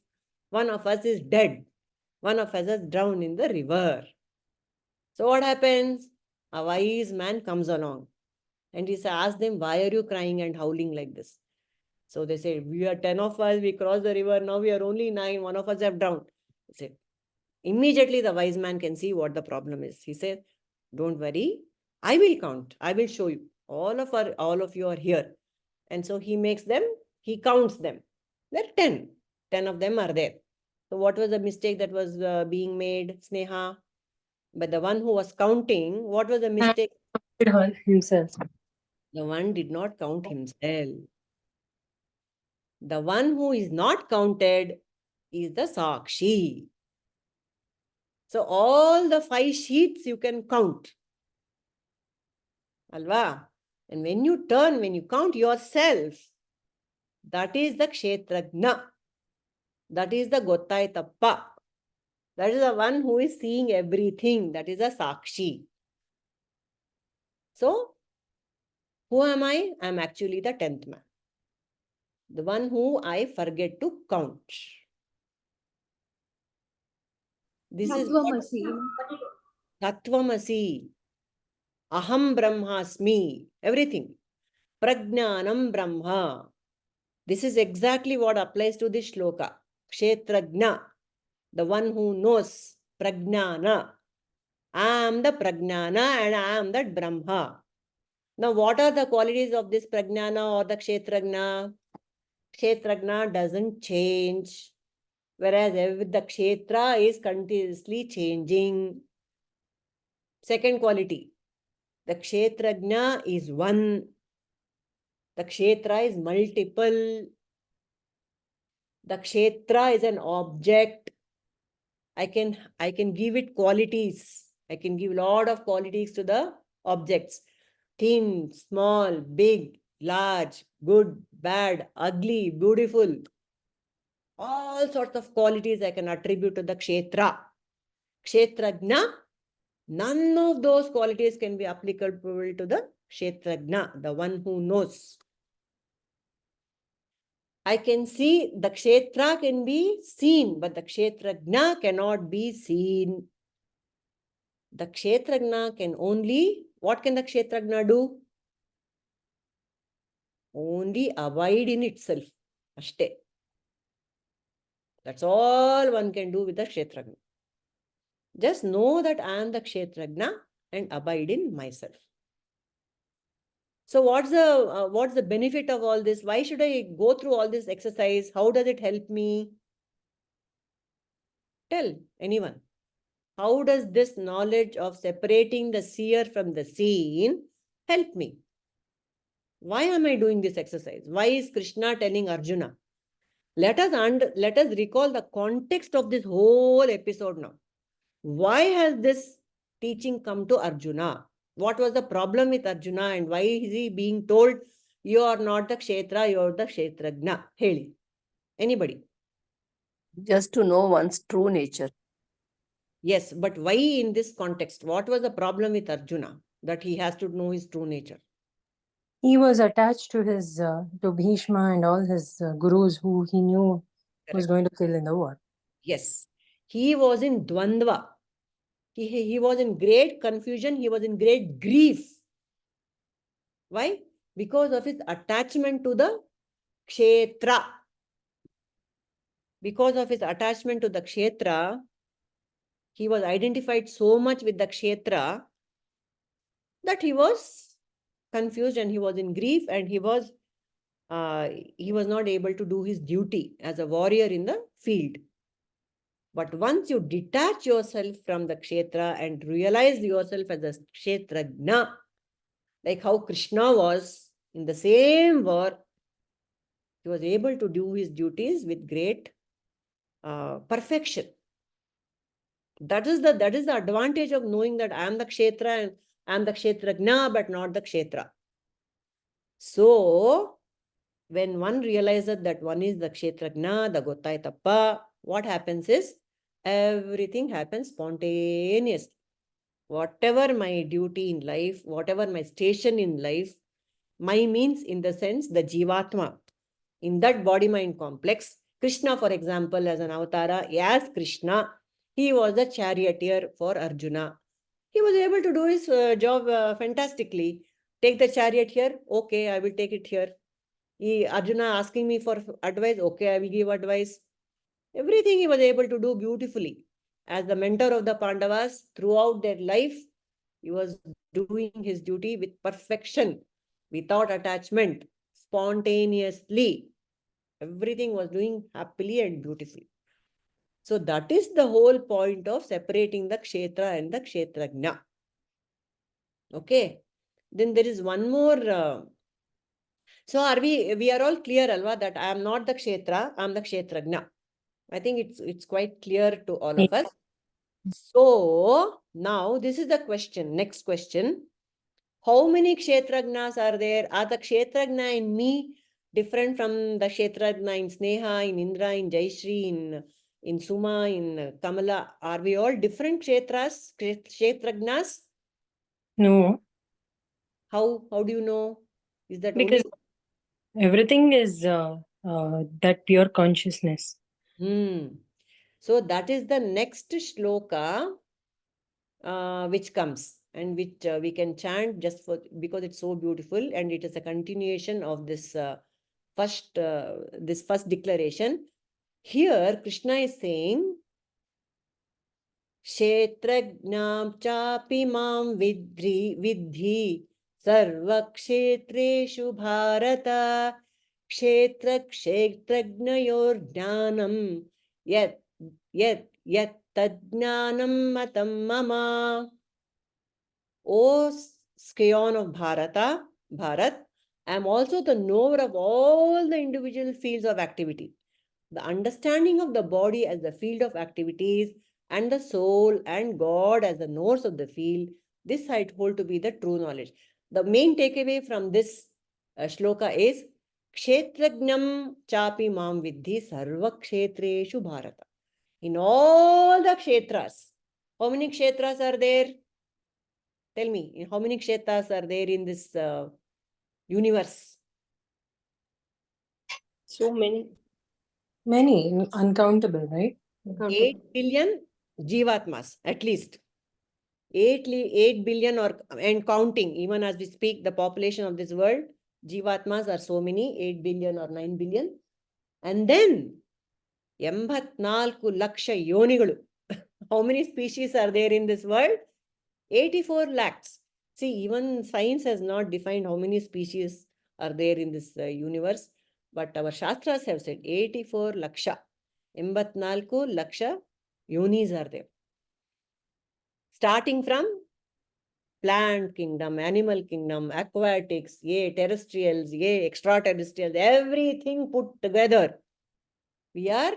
Speaker 1: One of us is dead. One of us has drowned in the river. So what happens? A wise man comes along and he asks them, why are you crying and howling like this? So they say, we are 10 of us, we crossed the river, now we are only 9, one of us have drowned. He said, immediately the wise man can see what the problem is. He said, don't worry, I will count, I will show you. All of you are here. And so he counts them. There are 10. 10 of them are there. So what was the mistake that was being made, Sneha? But the one who was counting, what was the mistake?
Speaker 3: Himself.
Speaker 1: The one did not count himself. The one who is not counted is the Sakshi. So all the 5 sheets you can count. Alva? And when you count yourself, that is the Kshetrajna. That is the Gottaitappa. That is the one who is seeing everything. That is a Sakshi. So, who am I? I am actually the 10th man. The one who I forget to count. This is
Speaker 8: Tattvamasi.
Speaker 1: Tattvamasi. Aham Brahmasmi. Everything. Prajnanam Brahma. This is exactly what applies to this shloka. Kshetrajna. The one who knows. Prajnana. I am the Prajnana and I am that Brahma. Now, what are the qualities of this Prajnana or the Kshetrajna? Kshetrajna doesn't change, whereas the Kshetra is continuously changing. Second quality, the Kshetrajna is one. The Kshetra is multiple. The Kshetra is an object. I can give it qualities. I can give a lot of qualities to the objects. Thin, small, big, large, good, bad, ugly, beautiful. All sorts of qualities I can attribute to the Kshetra. Kshetrajna, none of those qualities can be applicable to the Kshetrajna, the one who knows. I can see the Kshetra can be seen, but the Kshetrajna cannot be seen. The Kshetrajna can only, what can the Kshetrajna do? Only abide in itself. Ashte. That's all one can do with the Kshetrajna. Just know that I am the Kshetrajna and abide in myself. So what's the benefit of all this? Why should I go through all this exercise? How does it help me? Tell anyone. How does this knowledge of separating the seer from the seen help me? Why am I doing this exercise? Why is Krishna telling Arjuna? Let us recall the context of this whole episode now. Why has this teaching come to Arjuna? What was the problem with Arjuna and why is he being told, you are not the Kshetra, you are the Kshetrajna? Heli. Anybody?
Speaker 2: Just to know one's true nature.
Speaker 1: Yes, but why in this context? What was the problem with Arjuna that he has to know his true nature?
Speaker 3: He was attached to his to Bhishma and all his gurus who he knew was going to kill in the war.
Speaker 1: Yes, he was in Dvandva. He was in great confusion. He was in great grief. Why? Because of his attachment to the Kshetra. Because of his attachment to the Kshetra, he was identified so much with the Kshetra that he was confused and he was in grief and he was not able to do his duty as a warrior in the field. But once you detach yourself from the Kshetra and realize yourself as a Kshetrajna, like how Krishna was in the same war, He was able to do his duties with great perfection. That is the advantage of knowing that I am the kshetra and I am the kṣhetrajña, but not the kshetra. So when one realizes that one is the kṣhetrajña, the gottaitappa, what happens is everything happens spontaneously. Whatever my duty in life, whatever my station in life, my means in the sense the jivatma, in that body-mind complex. Krishna, for example, as an avatara, as Krishna, he was the charioteer for Arjuna. He was able to do his job fantastically. Take the chariot here, okay, I will take it here. Arjuna asking me for advice, okay, I will give advice. Everything he was able to do beautifully. As the mentor of the Pandavas, throughout their life, he was doing his duty with perfection, without attachment, spontaneously. Everything was doing happily and beautifully. So that is the whole point of separating the kshetra and the kṣhetrajña. Okay. Then there is one more. So we are all clear, Alva, that I am not the kshetra, I am the kṣhetrajña. I think it's quite clear to all of us. So now this is the question. Next question. How many kshetrajñas are there? Are the kshetrajña in me different from the kshetrajña in Sneha, in Indra, in Jayashree, in Suma, in Kamala? Are we all different kshetrajñas?
Speaker 3: No,
Speaker 1: How do you know? Is that
Speaker 3: because everything is that pure consciousness.
Speaker 1: So that is the next shloka which comes and which we can chant just for because it's so beautiful and it is a continuation of this first declaration. Here Krishna is saying, kṣhetra-jñaṁ chāpi mām viddhi sarva-kṣhetreṣhu bhārata kṣhetra-kṣhetrajñayor jñānaṁ yat tad-jñānaṁ mataṁ mama. O scion of Bharata, Bharat, I am also the knower of all the individual fields of activity. The understanding of the body as the field of activities and the soul and God as the knowers of the field, this I hold to be the true knowledge. The main takeaway from this shloka is kshetrajñaṁ chāpi mām viddhi sarva-kṣhetreṣhu bhārata. In all the kshetras, how many kshetras are there? Tell me, how many kshetras are there in this universe?
Speaker 2: So many.
Speaker 3: Many, uncountable, right?
Speaker 1: 8 billion jivatmas, at least. 8 billion and counting, even as we speak, the population of this world, jivatmas are so many, 8 billion or 9 billion. And then, 84 laksha yonigalu. How many species are there in this world? 84 lakhs. See, even science has not defined how many species are there in this universe, but our Shastras have said 84 laksha. 84 laksha yonis are there. Starting from plant kingdom, animal kingdom, aquatics, terrestrials, extraterrestrials, everything put together. We are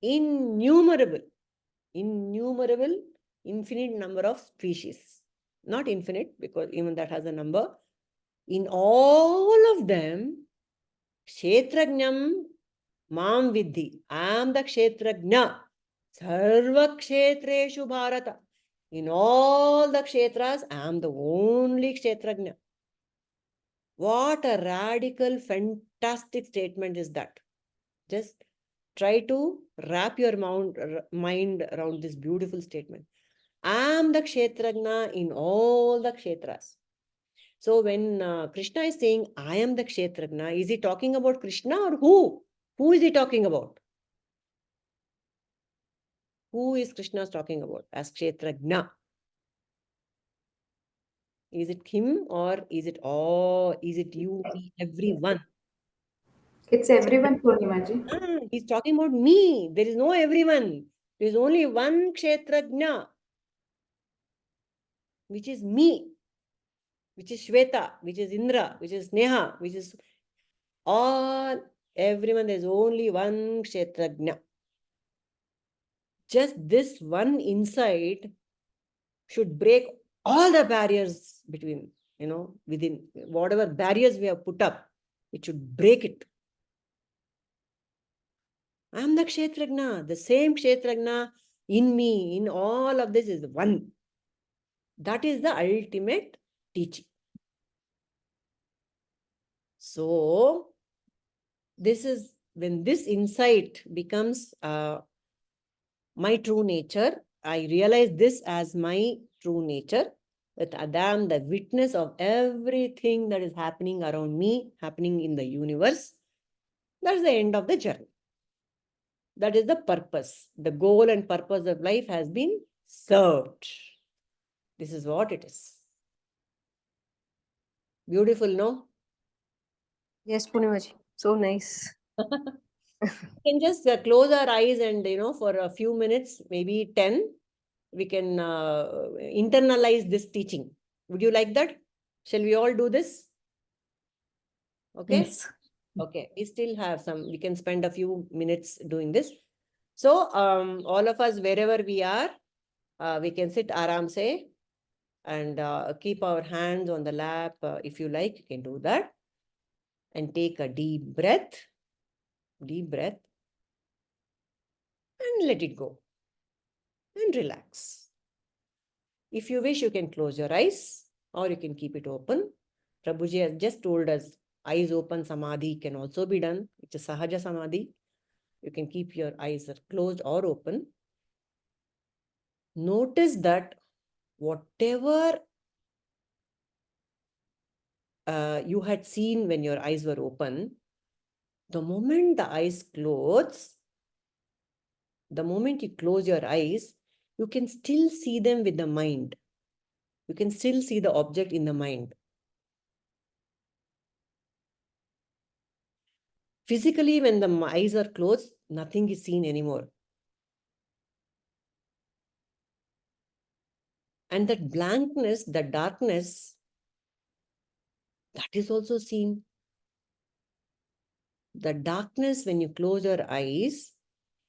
Speaker 1: innumerable, infinite number of species. Not infinite, because even that has a number. In all of them, kṣhetrajñaṁ mām viddhi. I am the kṣhetrajña. Sarva-kṣhetreṣhu bhārata. In all the kshetras, I am the only kṣhetrajña. What a radical, fantastic statement is that. Just try to wrap your mind around this beautiful statement. I am the kshetrajña in all the kshetras. So when Krishna is saying, I am the kshetrajña, is he talking about Krishna or who? Who is he talking about? Who is Krishna talking about as kshetrajña? Is it him or is it all? Is it you, me, everyone?
Speaker 5: It's everyone, Purnimaji.
Speaker 1: He's talking about me. There is no everyone. There is only one kshetrajña, which is me, which is Shweta, which is Indra, which is Neha, which is all Everyone, there's only one kṣhetrajña. Just this one insight should break all the barriers between, within whatever barriers we have put up, it should break it. I am the kṣhetrajña, the same kṣhetrajña in me, in all of this is one. That is the ultimate teaching. So, this is when this insight becomes my true nature. I realize this as my true nature, that I am the witness of everything that is happening around me, happening in the universe. That's the end of the journey. That is the purpose. The goal and purpose of life has been served. This is what it is. Beautiful, no?
Speaker 4: Yes, Purnimaji. So nice.
Speaker 1: We can just close our eyes and, for a few minutes, maybe 10, we can internalize this teaching. Would you like that? Shall we all do this? Okay.
Speaker 2: Yes.
Speaker 1: Okay. We still have some, we can spend a few minutes doing this. So, all of us, wherever we are, we can sit aram se and keep our hands on the lap. If you like, you can do that. And take a deep breath. Deep breath. And let it go. And relax. If you wish, you can close your eyes or you can keep it open. Prabhuji has just told us, eyes open samadhi can also be done. It's a sahaja samadhi. You can keep your eyes closed or open. Notice that whatever you had seen when your eyes were open, the moment the eyes close, the moment you close your eyes, you can still see them with the mind. You can still see the object in the mind. Physically, when the eyes are closed, nothing is seen anymore. And that blankness, that darkness, that is also seen. The darkness, when you close your eyes,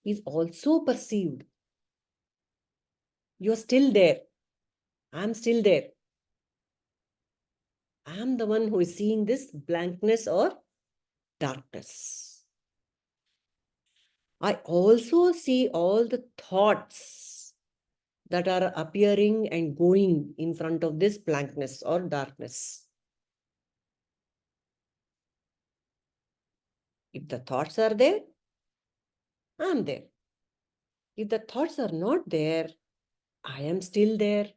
Speaker 1: is also perceived. You are still there. I am still there. I am the one who is seeing this blankness or darkness. I also see all the thoughts that are appearing and going in front of this blankness or darkness. If the thoughts are there, I am there. If the thoughts are not there, I am still there.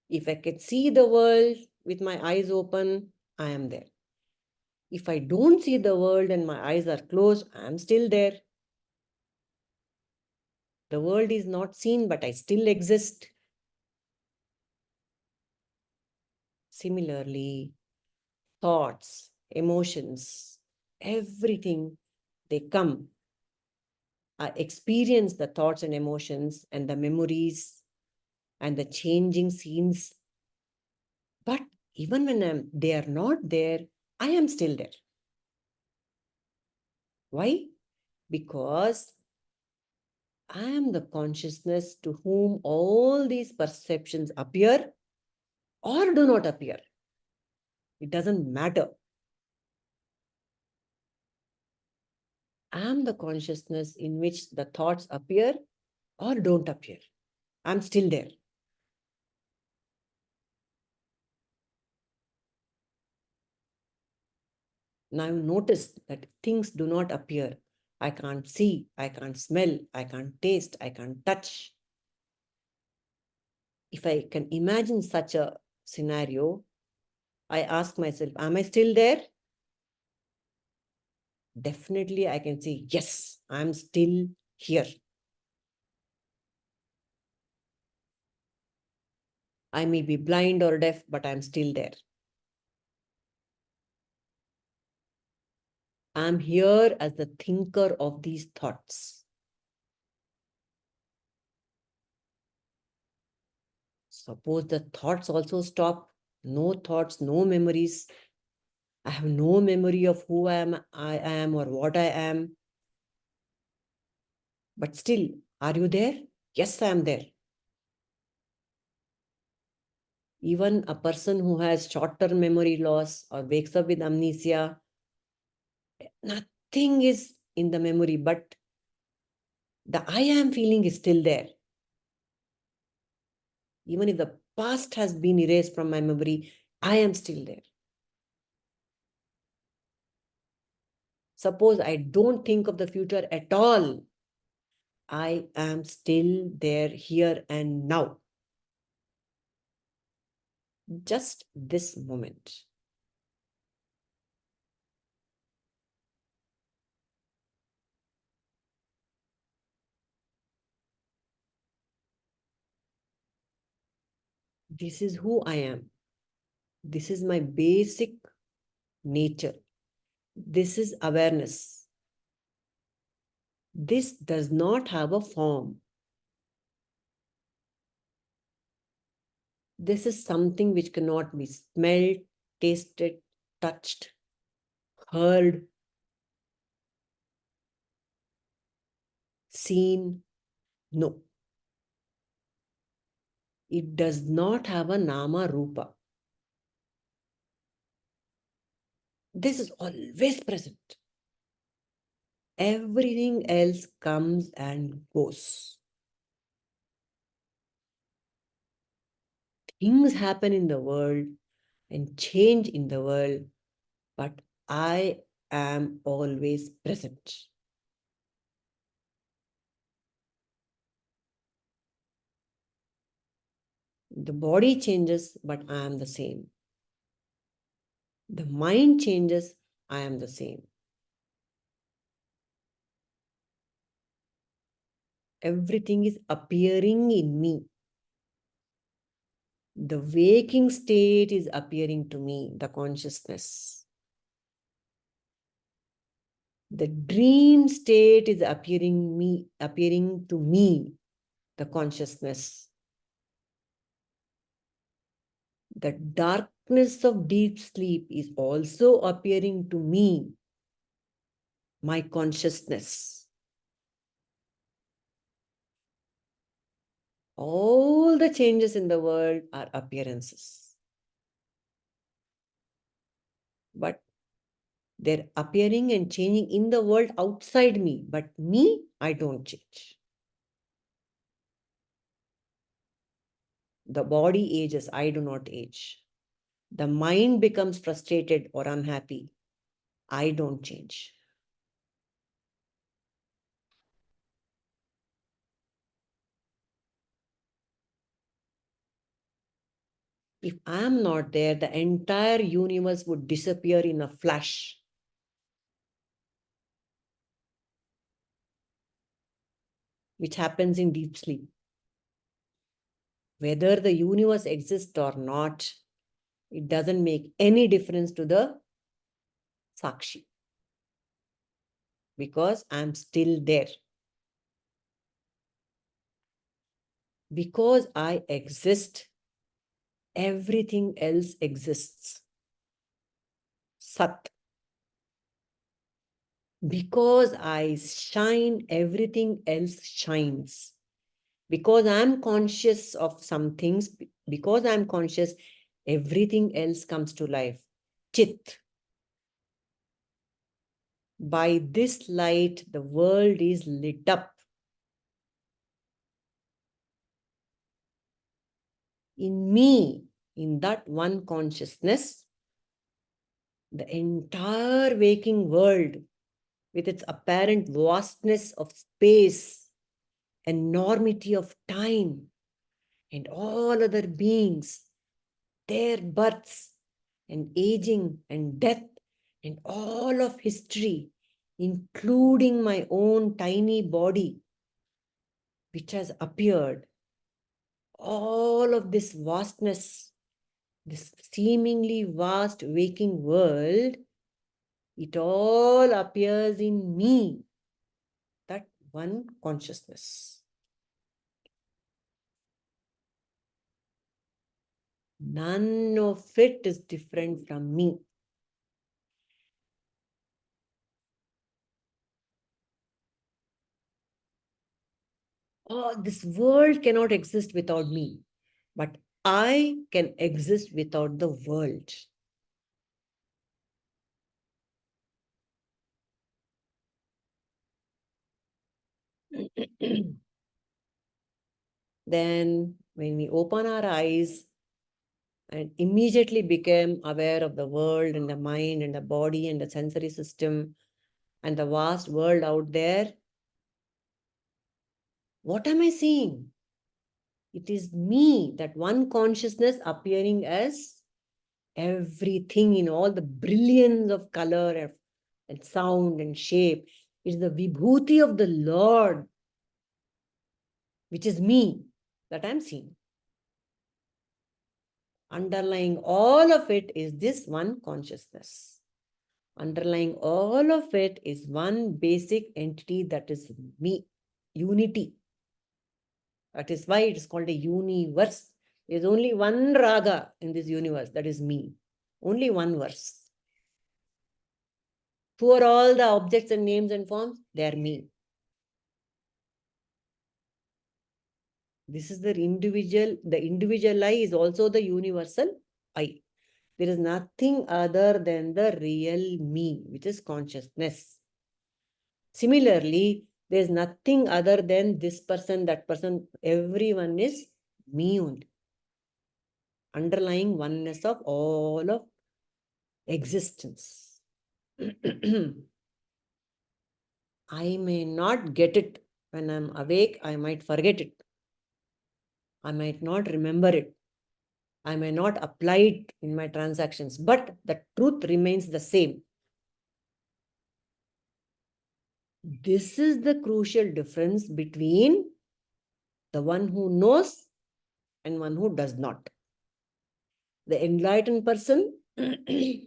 Speaker 1: If I can see the world with my eyes open, I am there. If I don't see the world and my eyes are closed, I am still there. The world is not seen, but I still exist. Similarly, thoughts, emotions, everything, they come. I experience the thoughts and emotions and the memories and the changing scenes. But even when they are not there, I am still there. Why? Because I am the consciousness to whom all these perceptions appear or do not appear. It doesn't matter. I am the consciousness in which the thoughts appear or don't appear. I'm still there. Now notice that things do not appear. I can't see, I can't smell, I can't taste, I can't touch. If I can imagine such a scenario, I ask myself, am I still there? Definitely I can say, yes, I'm still here. I may be blind or deaf, but I'm still there. I'm here as the thinker of these thoughts. Suppose the thoughts also stop, no thoughts, no memories. I have no memory of who I am or what I am. But still, are you there? Yes, I am there. Even a person who has short-term memory loss or wakes up with amnesia, nothing is in the memory, but the I am feeling is still there. Even if the past has been erased from my memory, I am still there. Suppose I don't think of the future at all, I am still there here and now. Just this moment. This is who I am. This is my basic nature. This is awareness. This does not have a form. This is something which cannot be smelled, tasted, touched, heard, seen. No. It does not have a nama rupa. This is always present. Everything else comes and goes. Things happen in the world and change in the world, but I am always present. The body changes, but I am the same. The mind changes, I am the same. Everything is appearing in me. The waking state is appearing to me, the consciousness. The dream state is appearing to me, the consciousness. The darkness of deep sleep is also appearing to me, my consciousness. All the changes in the world are appearances. But they're appearing and changing in the world outside me. But me, I don't change. The body ages, I do not age. The mind becomes frustrated or unhappy. I don't change. If I am not there, the entire universe would disappear in a flash. Which happens in deep sleep. Whether the universe exists or not, it doesn't make any difference to the Sakshi. Because I'm still there. Because I exist, everything else exists. Sat. Because I shine, everything else shines. Because I'm conscious of some things, because I'm conscious, everything else comes to life. Chit. By this light, the world is lit up. In me, in that one consciousness, the entire waking world, with its apparent vastness of space, enormity of time, and all other beings, their births and aging and death, and all of history, including my own tiny body, which has appeared, all of this vastness, this seemingly vast waking world, it all appears in me, that one consciousness. None of it is different from me. oh, this world cannot exist without me, but I can exist without the world. Then when we open our eyes and immediately become aware of the world and the mind and the body and the sensory system and the vast world out there, what am I seeing? It is me, that one consciousness appearing as everything in all the brilliance of color and sound and shape. It is the vibhuti of the Lord, which is me, that I'm seeing. Underlying all of it is this one consciousness. Underlying all of it is one basic entity, that is me, unity. That is why it is called a universe. There is only one raga in this universe, that is me. Only one verse. Who are all the objects and names and forms? They are me. This is the individual I is also the universal I. There is nothing other than the real me, which is consciousness. Similarly, there is nothing other than this person, that person. Everyone is me only. Underlying oneness of all of existence. I may not get it. When I'm awake, I might forget it. I might not remember it. I may not apply it in my transactions, but the truth remains the same. This is the crucial difference between the one who knows and one who does not. The enlightened person, the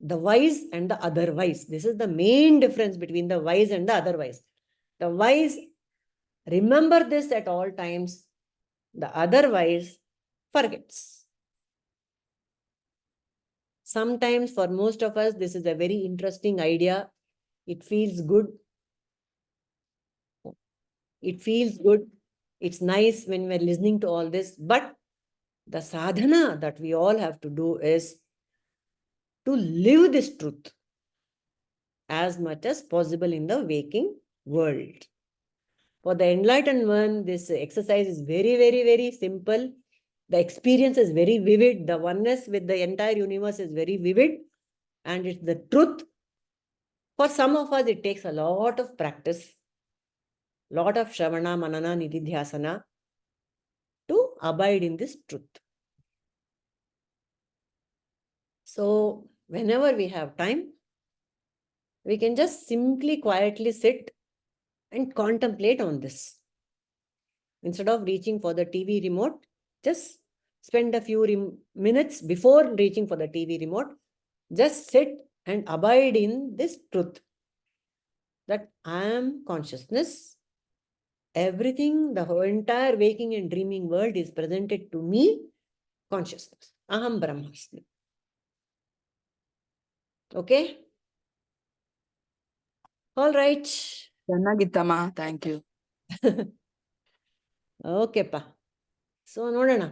Speaker 1: wise and the otherwise. This is the main difference between the wise and the otherwise. The wise remember this at all times. The otherwise forgets. Sometimes for most of us, this is a very interesting idea. It feels good. It feels good. It's nice when we're listening to all this. But the sadhana that we all have to do is to live this truth as much as possible in the waking world. For the enlightened one, this exercise is very, very, very simple. The experience is very vivid. The oneness with the entire universe is very vivid. And it's the truth. For some of us, it takes a lot of practice, lot of shravana, manana, nididhyasana to abide in this truth. So whenever we have time, we can just simply quietly sit and contemplate on this. Instead of reaching for the TV remote, just spend a few minutes before reaching for the TV remote. Just sit and abide in this truth that I am consciousness. Everything, the whole entire waking and dreaming world is presented to me, consciousness. Aham Brahmasmi. Okay? All right.
Speaker 9: Gita, thank you.
Speaker 1: Okay, pa. So, ನೋಡೋಣ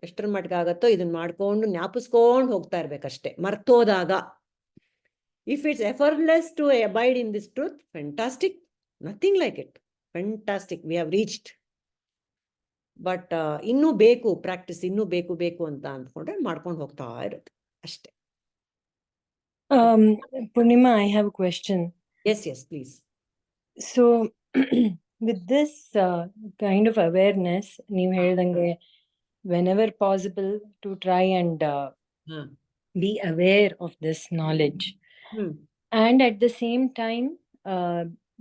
Speaker 1: ಎಷ್ಟರ ಮಟ್ಟಿಗೆ ಆಗುತ್ತೋ ಇದನ್ನ ಮಾಡ್ಕೊಂಡು ಜ್ಞಾಪಿಸ್ಕೊಂಡು ಹೋಗ್ತಾ ಇರ್ಬೇಕಷ್ಟೇ ಮರ್ತೋದಾಗ. If it's effortless to abide in this truth, fantastic. Nothing like it. Fantastic. We have reached. But ಇನ್ನೂ ಬೇಕು practice, ಇನ್ನೂ ಬೇಕು ಅಂತ ಅಂದ್ಕೊಂಡ್ರೆ ಮಾಡ್ಕೊಂಡು ಹೋಗ್ತಾ ಇರೋದು ಅಷ್ಟೇ.
Speaker 3: Purnima, I have a question.
Speaker 1: Yes, please.
Speaker 3: So, with this kind of awareness, ನೀವು ಹೇಳ್ದಂಗೆ whenever possible to try and be aware of this knowledge. And at the same time,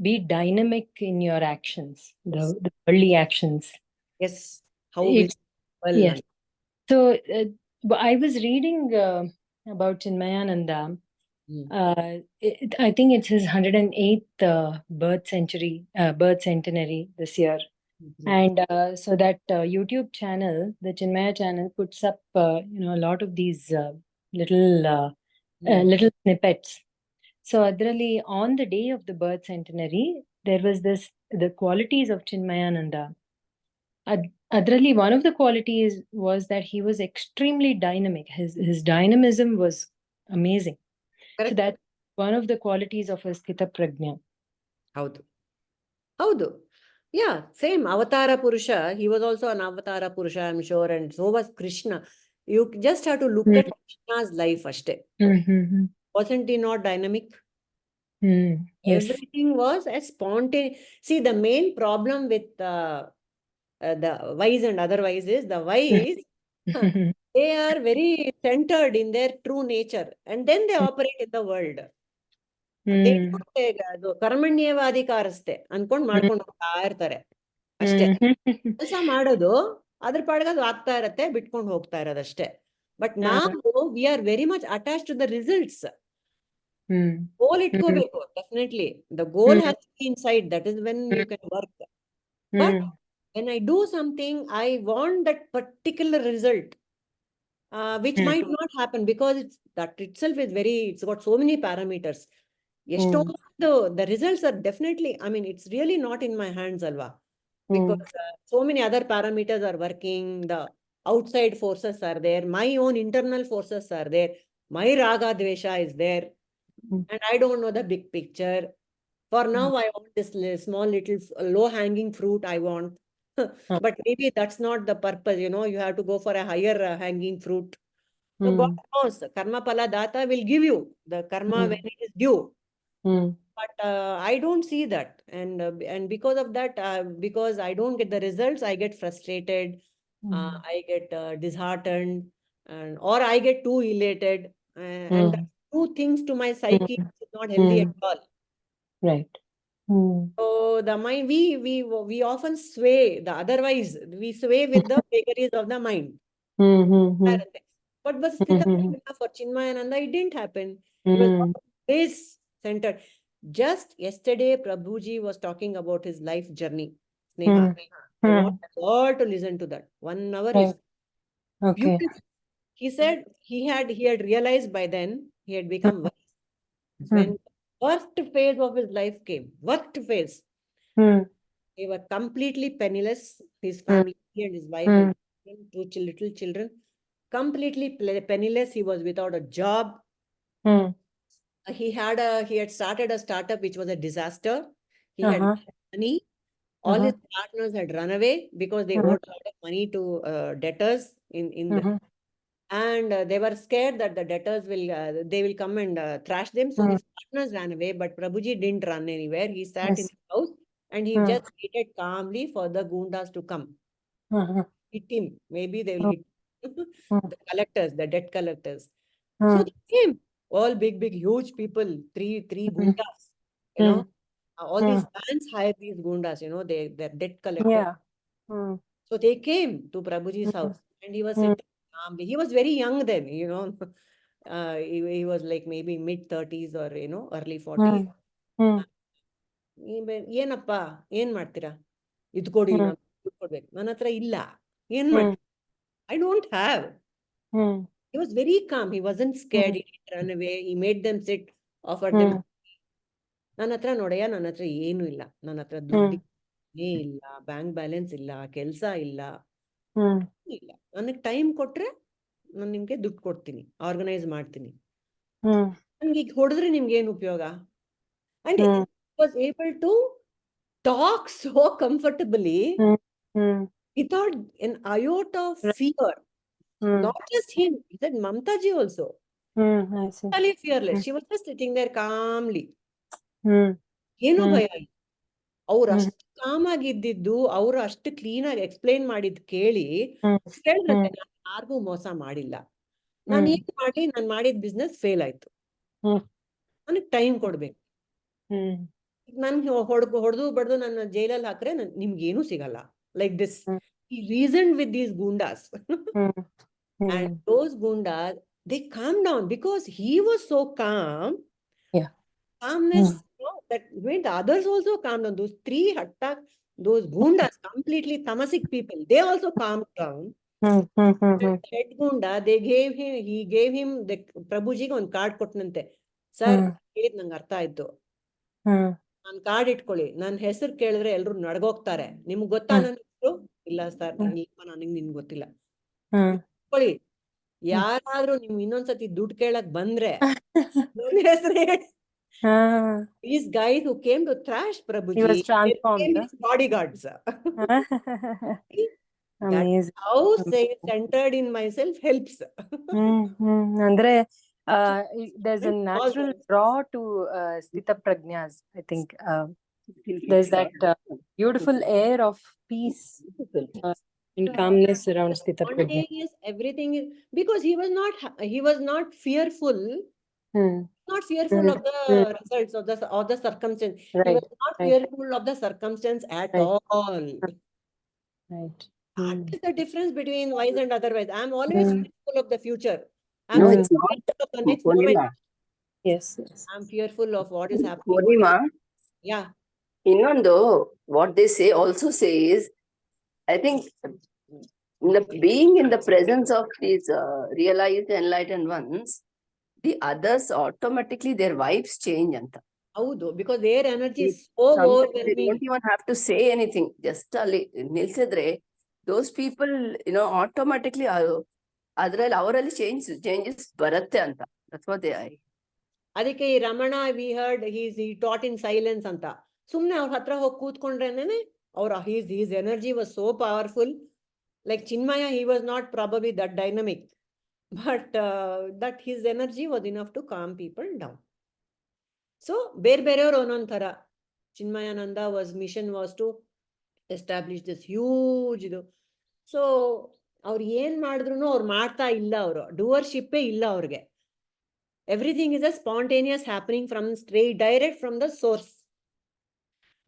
Speaker 3: be dynamic in your actions, the early actions.
Speaker 1: Yes. How
Speaker 3: yes. So, I was reading about Chinmayananda. I think it's his 108th birth centenary this year. And so that YouTube channel, the Chinmaya channel, puts up a lot of these little snippets. So adralli, on the day of the birth centenary, there was the qualities of Chinmayananda. Adrali, one of the qualities was that he was extremely dynamic. His dynamism was amazing.
Speaker 1: Correct.
Speaker 3: So that's one of the qualities of his Sthitāprajña.
Speaker 1: Haudu. Yeah, same. Avatara Purusha. He was also an Avatara Purusha, I'm sure. And so was Krishna. You just have to look at Krishna's life first. Wasn't he not dynamic?
Speaker 3: Yes.
Speaker 1: Everything was a spontaneous. See, the main problem with the wise and otherwise is the wise, they are very centered in their true nature and then they operate in the world. ಅದು ಕರ್ಮಣ್ಯೇವಾಧಿಕಾರಸ್ಥೆ ಅನ್ಕೊಂಡ್ ಮಾಡ್ಕೊಂಡು ಹೋಗ್ತಾ ಇರ್ತಾರೆ ಅಷ್ಟೇ. ಕೆಲಸ ಮಾಡೋದು ಅದ್ರ ಪಾಡಿಗೆ ಅದು ಆಗ್ತಾ ಇರತ್ತೆ, ಬಿಟ್ಕೊಂಡು ಹೋಗ್ತಾ ಇರೋದಷ್ಟೇ. ಬಟ್ ನಾವು we are very much attach to the results. Goal ಇಟ್ಕೋಬೇಕು, definitely the goal has to be inside, that is when you can work. But when I do something, I want that particular result, which might not happen because that itself is it's got so many parameters. The results are definitely, I mean, it's really not in my hands, alva, because so many other parameters are working. The outside forces are there, my own internal forces are there, my raga dvesha is there, and I don't know the big picture. For now, I want this small little low hanging fruit I want. But maybe that's not the purpose, you have to go for a higher hanging fruit. So God knows, karma pala data will give you the karma when it is due. But I don't see that. And because of that, because I don't get the results, I get frustrated, I get disheartened, or I get too elated. And two things to my psyche is not healthy at all.
Speaker 3: Right.
Speaker 1: So the mind, we often sway. The otherwise, we sway with the vagaries of the mind. But for Chinmayananda, it didn't happen. He was always centered. Just yesterday, Prabhuji was talking about his life journey. Sneha, I want all to listen to that. 1 hour is beautiful. He said he had realized by then he had become wise. When worst phase of his life came, worst phase. They were completely penniless. His family, he and his wife and 2 little children, completely penniless. He was without a job. He had started a startup which was a disaster. He had money. All his partners had run away because they owed a lot of money to debtors and they were scared that the debtors they will come and thrash them. So his partners ran away, but Prabhuji didn't run anywhere. He sat in his house and he just waited calmly for the goondas to come. Hit him. Maybe they will hit the collectors, the debt collectors. So they came. All big, huge people, three goondas, all these bands hire these goondas, they're debt collectors. So they came to Prabhuji's house and he was sitting calmly. He was very young then, he was like maybe mid-30s or, early 40s. ಏನಪ್ಪ ಏನ್ ಮಾಡ್ತೀರಾ, ಇದು ಕೊಡಿ, ಕೊಡ್ಬೇಕು, ನನ್ನ ಹತ್ರ ಇಲ್ಲ, ಏನ್ ಮಾಡ್ತೀರಾ, I don't have. He was very calm. He wasn't scared. He didn't run away. He made them sit, offered them. ನನ್ನ ಹತ್ರ ನೋಡಯ್ಯ, ನನ್ನ ಹತ್ರ ಏನು ಇಲ್ಲ, ನನ್ನ ಹತ್ರ ದುಡ್ಡು ಇಲ್ಲ, ಬ್ಯಾಂಕ್ ಬ್ಯಾಲೆನ್ಸ್ ಇಲ್ಲ, ಕೆಲಸ ಇಲ್ಲ, ಇಲ್ಲ, ನನಗೆ ಟೈಮ್ ಕೊಟ್ರೆ ನಾನು ನಿಮ್ಗೆ ದುಡ್ಡು ಕೊಡ್ತೀನಿ, ಆರ್ಗನೈಸ್ ಮಾಡ್ತೀನಿ, ನನ್ಗೆ ಈಗ ಹೊಡೆದ್ರೆ ನಿಮ್ಗೆ ಏನು ಉಪಯೋಗ. And he was able to talk so comfortably without an iota of fear. Not just him, he said Mamtaji also. Totally fearless. She was just sitting there calmly. ಏನು ಭಯ ಇಲ್ಲ. ಅವ್ರು ಅಷ್ಟು ಕಾಮ್ ಆಗಿದ್ದು, ಅವ್ರು ಅಷ್ಟು ಕ್ಲೀನ್ ಆಗಿ ಎಕ್ಸ್ಪ್ಲೈನ್ ಮಾಡಿದ್ ಕೇಳಿ ಹೇಳಿದ್ರಂತೆ, ನಾನು ಯಾರಿಗೂ ಮೋಸ ಮಾಡಿಲ್ಲ, ನಾನು ಏನ್ ಮಾಡಿ, ನಾನು ಮಾಡಿದ ಬಿಸ್ನೆಸ್ ಫೇಲ್ ಆಯ್ತು, ನನಗೆ ಟೈಮ್ ಕೊಡ್ಬೇಕು, ನನ್ಗೆ ಹೊಡೆದು ಬಡ್ದು ನನ್ನ ಜೈಲಲ್ಲಿ ಹಾಕ್ರೆ ನಿಮ್ಗೇನು ಸಿಗಲ್ಲ. Like this. He reasoned with these goondas. And those goondas, they calmed down because he was so calm. Calmness, that made the others also calm down. Those 3 hattak, those goondas, completely tamasic people, they also calmed down. And head goonda, he gave him the Prabhuji on card ಕೊಟ್ಟನಂತೆ, sir ಹೇಳಿದ್ ನಂಗೆ ಅರ್ಥ ಆಯ್ತು, ನಾನ್ card ಇಟ್ಕೊಳ್ಳಿ, ನನ್ ಹೆಸರು ಕೇಳಿದ್ರೆ ಎಲ್ರು ನಡ್ಗೋಗ್ತಾರೆ. ನಿಮ್ಗ್ ಗೊತ್ತಾ ನನ್ನ ಹೆಸರು? ಇಲ್ಲ ಸರ್, ನನಗ್ ನಿನ್ ಗೊತ್ತಿಲ್ಲ. ಇಟ್ಕೊಳ್ಳಿ, ಯಾರಾದ್ರೂ ನಿಮ್ ಇನ್ನೊಂದ್ಸತಿ ದುಡ್ಡು ಕೇಳಕ್ ಬಂದ್ರೆ ನನ್ ಹೆಸರು ಹೇಳಿ. These guys who came to thrash Prabhuji,
Speaker 3: was transformed,
Speaker 1: they became his bodyguards.
Speaker 3: Amazing.
Speaker 1: How say centered in myself helps.
Speaker 3: Andre, there's a natural draw to Sthita Prajñas. I think there's that beautiful air of peace and calmness around Sthita Prajña.
Speaker 1: Spontaneous, everything is because he was not fearful. Not fearful of the results of the circumstance.
Speaker 3: Right,
Speaker 1: He was not fearful of the circumstance at all.
Speaker 3: Right.
Speaker 1: That is the difference between wise and otherwise. I'm always fearful of the future.
Speaker 2: No,
Speaker 1: I'm
Speaker 2: it's not.
Speaker 1: fearful of the next
Speaker 2: Purnima.
Speaker 1: moment.
Speaker 3: Yes.
Speaker 1: I'm fearful of what is happening.
Speaker 2: Purnima,
Speaker 1: Yeah.
Speaker 2: ಇನ್ನೊಂದು what they say also says, I think being in the presence of these realized enlightened ones, the others automatically their vibes change ಅಂತ.
Speaker 1: ಹೌದು, because their energy is so
Speaker 2: Sometimes they
Speaker 1: overwhelming.
Speaker 2: don't even have to say anything. Just ಅಲ್ಲಿ ನಿಲ್ಸಿದ್ರೆ those people, automatically ಅವರಲ್ಲಿ changes ಬರುತ್ತೆ ಅಂತ. That's what they are.
Speaker 1: ಅದಕ್ಕೆ ಈ Ramana V heard he taught in silence ಅಂತ. ಸುಮ್ನೆ ಅವ್ರ ಹತ್ರ ಹೋಗಿ ಕೂತ್ಕೊಂಡ್ರೇನೆ his energy was so powerful. Like Chinmaya, he was not probably that dynamic, but that his energy was enough to calm people down. So ಬೇರೆಯವರು ಒಂದೊಂದ್ ತರ. Chinmayananda mission was to establish this huge ಇದು. So ಅವ್ರು ಏನ್ ಮಾಡಿದ್ರು ಅವ್ರು ಮಾಡ್ತಾ ಇಲ್ಲ, ಅವರು ಡೂವರ್ಶಿಪ್ಪೇ ಇಲ್ಲ ಅವ್ರಿಗೆ. Everything is a spontaneous happening from straight direct from the source.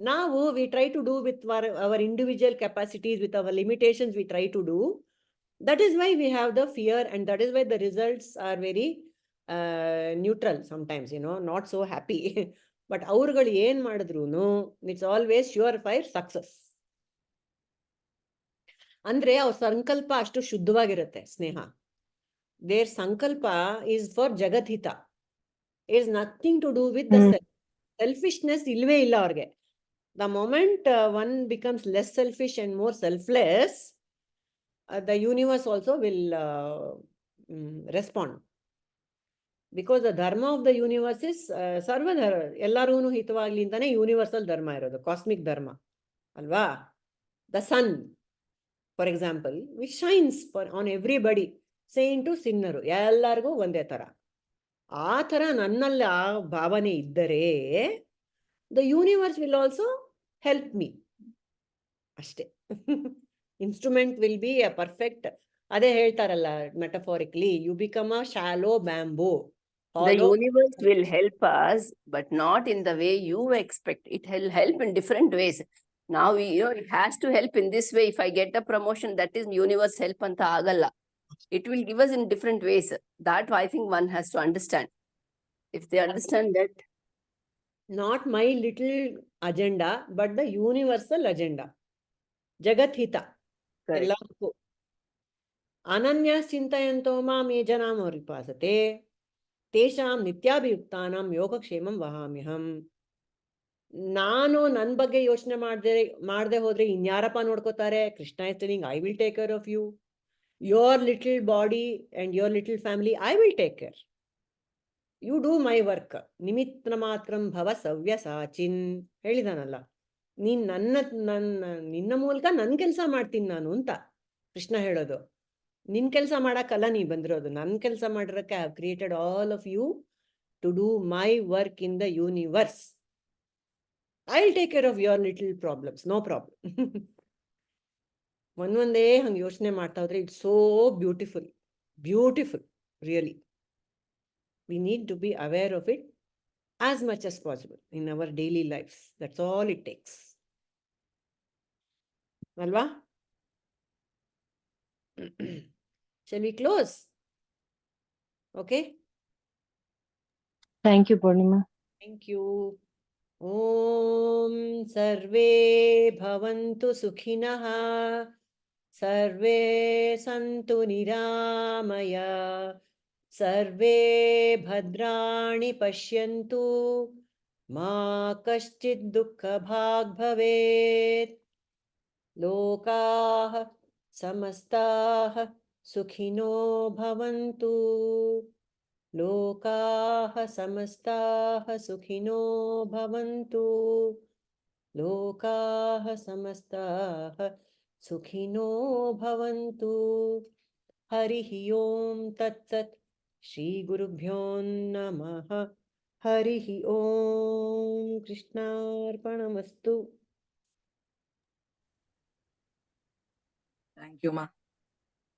Speaker 1: Now we try to do with our individual capacities, with our limitations, we try to do. That is why we have the fear, and that is why the results are very neutral sometimes, not so happy. But ಅವ್ರುಗಳು ಏನ್ ಮಾಡಿದ್ರುನು it's always surefire success. ಅಂದ್ರೆ ಅವ್ರ ಸಂಕಲ್ಪ ಅಷ್ಟು ಶುದ್ಧವಾಗಿರುತ್ತೆ ಸ್ನೇಹ. Their sankalpa is for Jagathita. It is nothing to do with the self. Selfishness ilve illa avrge. The moment one becomes less selfish and more selfless, the universe also will respond. Because the dharma of the universe is sarva-dharma. Ellarunu hitavagli antane universal dharma irodu, cosmic dharma. Alva? The sun, for example, which shines on everybody. Saint to sinner, ಎಲ್ಲರಿಗೂ ಒಂದೇ ತರ. ಆ ತರ ನನ್ನಲ್ಲಿ ಆ ಭಾವನೆ ಇದ್ದರೆ the universe will also help me. ಅಷ್ಟೇ. Instrument will be a perfect. ಅದೇ ಹೇಳ್ತಾರಲ್ಲ metaphorically, you become a shallow bamboo.
Speaker 2: The universe will help us, but not in the way you expect. It will help in different ways. Now it has to help in this way. If I get a promotion, that is universe help anta agalla. It will give us in different ways. That I think one has to understand. If they understand that.
Speaker 1: Not my little agenda, but the universal agenda. Jagat Hita. ಎಲ್ಲಕ್ಕೂ. ಅನನ್ಯ ಚಿಂತಯಂತೋ ಮಾಂ ಯೇ ಜನಾಃ ಪರಿಪಾಸತೆ ತೇಷಾಂ ನಿತ್ಯಾಭಿಯುಕ್ತಾನಾಂ ಯೋಗಕ್ಷೇಮಂ ವಹಾಮ್ಯಹಂ. ನಾನು ನನ್ನ ಬಗ್ಗೆ ಯೋಚನೆ ಮಾಡದೆ ಹೋದ್ರೆ ಇನ್ಯಾರಪ್ಪ ನೋಡ್ಕೋತಾರೆ? Krishna is telling, I will take care of you. Your little body and your little family, I will take care. You do my work. ನಿಮಿತ್ರ ಮಾತ್ರಂ ಭವ ಸವ್ಯಸಾಚಿನ್ ಹೇಳಿದಾನಲ್ಲ. ನೀನ್ ನಿನ್ನ ಮೂಲಕ ನನ್ ಕೆಲಸ ಮಾಡ್ತೀನಿ ನಾನು ಅಂತ ಕೃಷ್ಣ ಹೇಳೋದು. ನಿನ್ ಕೆಲಸ ಮಾಡಕ್ಕಲ್ಲ ನೀ ಬಂದಿರೋದು, ನನ್ ಕೆಲಸ ಮಾಡಿರಕ್ಕೆ I have created all of you to do my work in the universe. I will take care of your little problems, no problem. ಒಂದೊಂದೇ ಹಂಗೆ ಯೋಚನೆ ಮಾಡ್ತಾ ಹೋದ್ರೆ it's so beautiful, beautiful, really. We need to be aware of it as much as possible in our daily lives. That's all it takes. Alva? Shall we close? Okay?
Speaker 3: Thank you, Purnima.
Speaker 1: Thank you. Om Sarve Bhavantu Sukhinah, Sarve Santu Niramaya, Sarve Bhadrani Pashyantu, ma kaśchid dukkha bhag bhavet. Lokaah samastah sukhino bhavantu. Lokaah samastah sukhino bhavantu. Lokaah samastah sukhino bhavantu. Harihi Om Tat Sat. Shri Gurubhyo Namaha. Harihi Om. Krishnarpanamastu.
Speaker 9: Thank you, Ma.